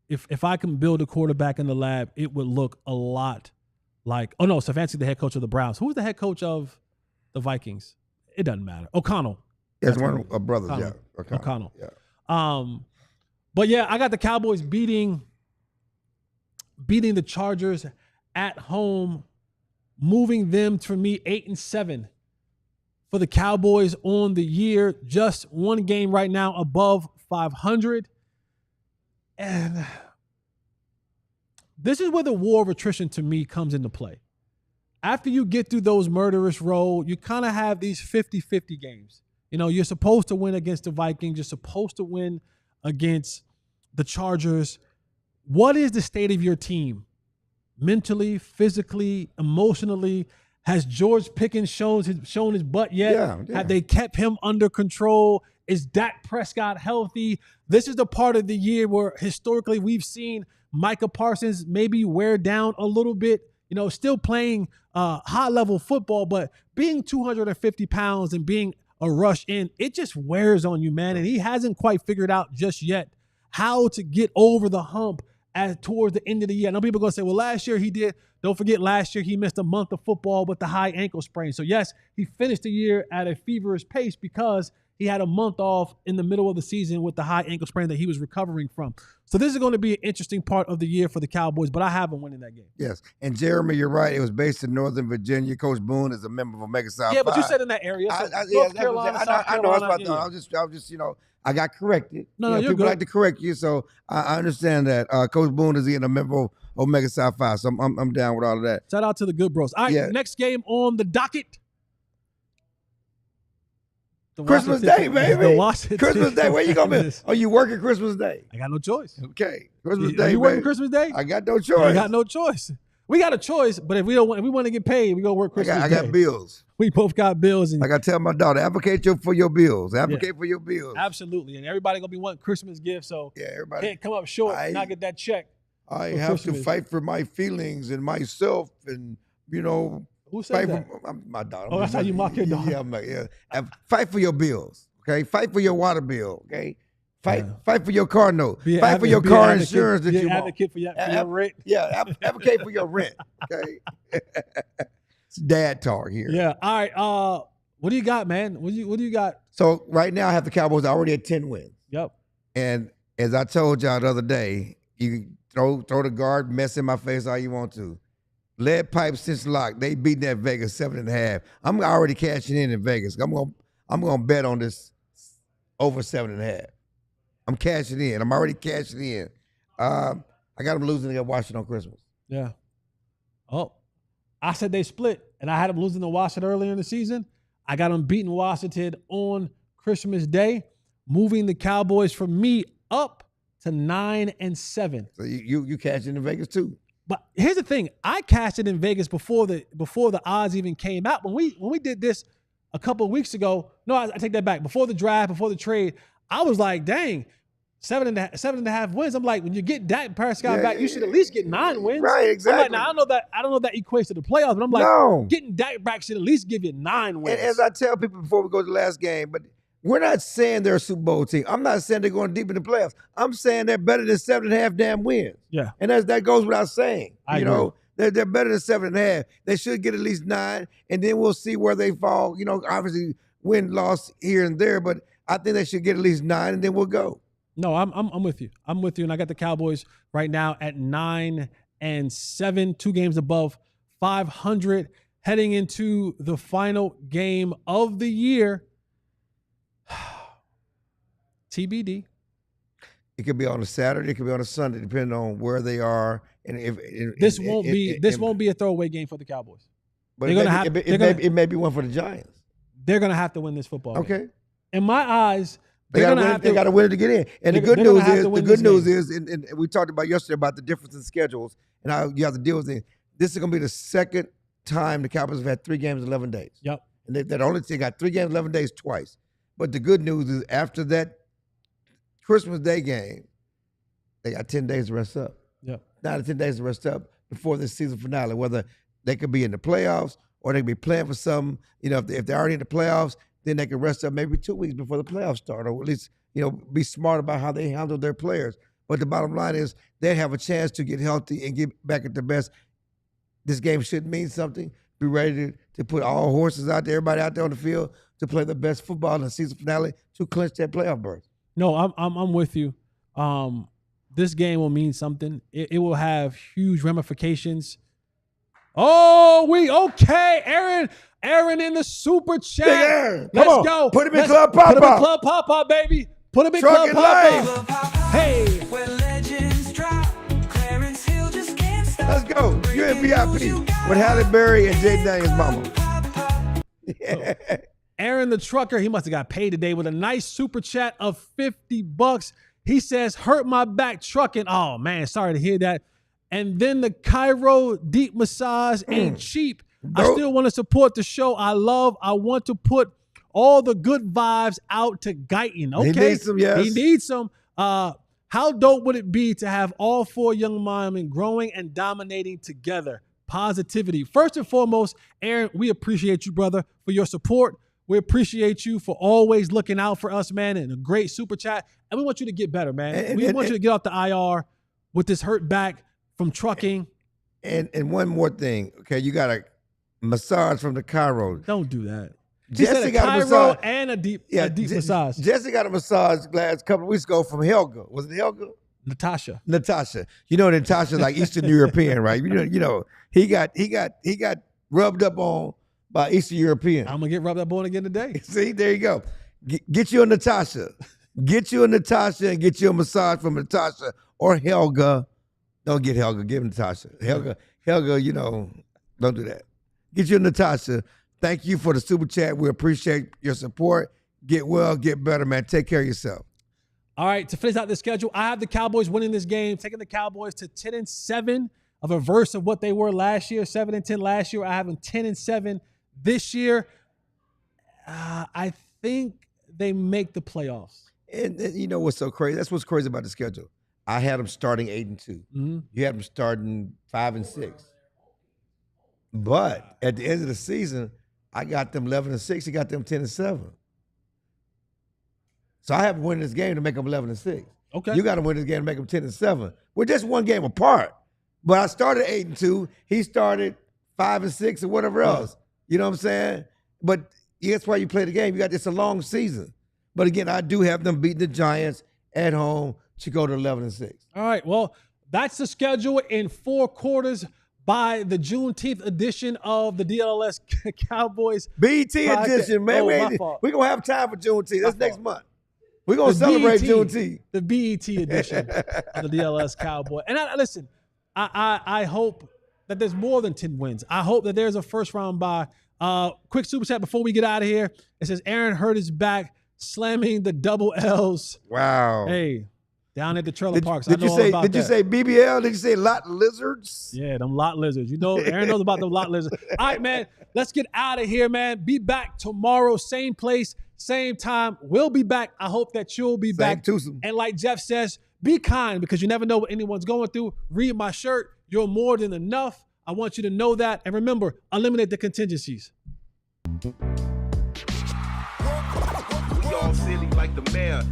If I can build a quarterback in the lab, it would look a lot like Stefanski, the head coach of the Browns. Who's the head coach of the Vikings? It doesn't matter. O'Connell. It's one of brothers, O'Connell. Yeah. But yeah, I got the Cowboys beating the Chargers at home, moving them for me 8-7 for the Cowboys on the year. Just one game right now above 500. And this is where the war of attrition to me comes into play. After you get through those murderous roll, you kind of have these 50-50 games. You know, you're supposed to win against the Vikings. You're supposed to win against the Chargers. What is the state of your team? Mentally, physically, emotionally? Has George Pickens shown his butt yet? Yeah. Have they kept him under control? Is Dak Prescott healthy? This is the part of the year where historically we've seen Micah Parsons maybe wear down a little bit, you know, still playing high-level football, but being 250 pounds and being a rush in, it just wears on you, man. And he hasn't quite figured out just yet how to get over the hump towards the end of the year. I know people are going to say, well, last year he did. Don't forget, last year he missed a month of football with the high ankle sprain. So, yes, he finished the year at a feverish pace because he had a month off in the middle of the season with the high ankle sprain that he was recovering from. So this is going to be an interesting part of the year for the Cowboys, but I have them winning that game. Yes. And Jeremy, you're right. It was based in Northern Virginia. Coach Boone is a member of Omega Psi Phi. Yeah, but you said in that area. So North Carolina, South I know. Carolina. I was just, you know, I got corrected. No, you're people good. like to correct you, so I understand that. Coach Boone is a member of Omega Psi Phi, so I'm down with all of that. Shout out to the good bros. All right, Next game on the docket. Christmas Day, baby. Christmas Day. Where you gonna be? Oh, you working Christmas Day? I got no choice. Okay, Christmas Day. You working Christmas Day? I got no choice. I got no choice. We got a choice, but if we want to get paid, we gonna work Christmas Day. I got bills. We both got bills, and I got to tell my daughter, advocate for your bills. Advocate for your bills. Absolutely, and everybody gonna be wanting Christmas gifts, so everybody can't come up short and not get that check. I have Christmas. To fight for my feelings and myself, and you know. Who said that? My daughter. Oh, that's how you mock your daughter. Yeah. Fight for your bills. Okay, fight for your water bill. Okay, fight for your car note. Fight for your car insurance that you want. Advocate for your rent. Yeah, advocate for your rent. Okay, it's dad talk here. Yeah. All right. What do you got, man? What do you got? So right now I have the Cowboys already at 10 wins. Yep. And as I told y'all the other day, you can throw the guard mess in my face all you want to. Lead pipe since lock. They beating that Vegas 7.5. I'm already cashing in Vegas. I'm gonna bet on this over 7.5. I'm cashing in. I'm already cashing in. I got them losing against Washington on Christmas. Yeah. Oh, I said they split, and I had them losing to Washington earlier in the season. I got them beating Washington on Christmas Day, moving the Cowboys from me up to 9-7. So you cashing in Vegas too. But here's the thing: I cashed it in Vegas before the odds even came out. When we did this a couple of weeks ago, no, I take that back. Before the draft, before the trade, I was like, dang, 7.5 wins. I'm like, when you get Dak Prescott back, you should at least get 9 wins. Right, exactly. I'm like, now I don't know that equates to the playoffs, but I'm like, No. getting Dak back should at least give you 9 wins. And as I tell people before we go to the last game, but we're not saying they're a Super Bowl team. I'm not saying they're going deep in the playoffs. I'm saying they're better than 7.5 damn wins. Yeah. And that goes without saying. I agree. know, they're better than 7.5. They should get at least 9, and then we'll see where they fall. Obviously win, loss here and there, but I think they should get at least 9, and then we'll go. No, I'm with you. I'm with you, and I got the Cowboys right now at 9-7, 2 games above 500, heading into the final game of the year. TBD. It could be on a Saturday, it could be on a Sunday, depending on where they are. And this won't be a throwaway game for the Cowboys. But it may be one for the Giants. They're gonna have to win this football game. Okay. In my eyes, They got to win it to get in. And the good news is, and we talked about yesterday about the difference in schedules and how you have to deal with it. This is going to be the second time the Cowboys have had 3 games in 11 days. Yep. And they got 3 games in 11 days twice. But the good news is after that Christmas Day game, they got 10 days to rest up. Yep. 9 to 10 days to rest up before the season finale, whether they could be in the playoffs or they could be playing for something. If they're already in the playoffs, then they can rest up maybe 2 weeks before the playoffs start, or at least, be smart about how they handle their players. But the bottom line is they have a chance to get healthy and get back at their best. This game should mean something. Be ready to put all horses out there, everybody out there on the field to play the best football in the season finale to clinch that playoff berth. No, I'm with you. This game will mean something. It will have huge ramifications. Oh, okay, Aaron in the super chat. Big Aaron, Let's go. Put him in Club Pop-Pop. Put him in Club Pop-Pop, baby. Put him in Club Pop-Pop. Hey. Where legends drop, Clarence Hill just can't stop. Let's go. You're in VIP with Halle Berry and Jay Daniels' mama. Yeah. Aaron the trucker, he must have got paid today with a nice super chat of $50. He says, hurt my back trucking. Oh, man, sorry to hear that. And then the Cairo deep massage ain't cheap. I still want to support the show. I want to put all the good vibes out to Guyton. Okay. He needs some, yes. He needs some. How dope would it be to have all 4 young women growing and dominating together? Positivity. First and foremost, Aaron, we appreciate you, brother, for your support. We appreciate you for always looking out for us, man, and a great super chat. And we want you to get better, man. We want you to get off the IR with this hurt back from trucking. And one more thing, okay? You got a massage from the Cairo. Don't do that. Jesse got Cairo a massage and a deep massage. Jesse got a massage glass a couple of weeks ago from Helga. Was it Helga? Natasha. Natasha's like Eastern European, right? He got rubbed up on by Eastern European. I'm gonna get rubbed up on again today. See, there you go. Get you a Natasha. Get you a Natasha and get you a massage from Natasha or Helga. Don't get Helga, give Natasha. Helga, don't do that. Get you a Natasha. Thank you for the super chat. We appreciate your support. Get well, get better, man. Take care of yourself. All right, to finish out the schedule, I have the Cowboys winning this game, taking the Cowboys to 10-7, of a verse of what they were last year, 7-10 last year. I have them 10-7 this year. I think they make the playoffs. And you know what's so crazy? That's what's crazy about the schedule. I had them starting 8-2. Mm-hmm. You had them starting 5-6. But at the end of the season, I got them 11-6. You got them 10-7. So I have to win this game to make them 11-6. Okay. You got to win this game to make them 10-7. We're just one game apart. But I started 8-2. He started 5-6 or whatever else. You know what I'm saying? But that's why you play the game. It's a long season. But again, I do have them beating the Giants at home to go to 11-6. All right, well, that's the schedule in 4 quarters by the Juneteenth edition of the DLLS Cowboys. BET edition, man. We're going to have time for Juneteenth. That's next month. We're going to celebrate Juneteenth. The BET edition of the DLS Cowboy. And listen, I hope that there's more than 10 wins. I hope that there's a first-round bye. Quick super chat before we get out of here. It says Aaron Hurt is back, slamming the double L's. Wow. Hey, down at the trailer parks. Did you say BBL? Did you say lot lizards? Yeah, them lot lizards. You know, Aaron knows about them lot lizards. All right, man, let's get out of here, man. Be back tomorrow, same place, same time. We'll be back. I hope that you'll be back. And like Jeff says, be kind because you never know what anyone's going through. Read my shirt. You're more than enough. I want you to know that. And remember, eliminate the contingencies. We all silly like the mayor.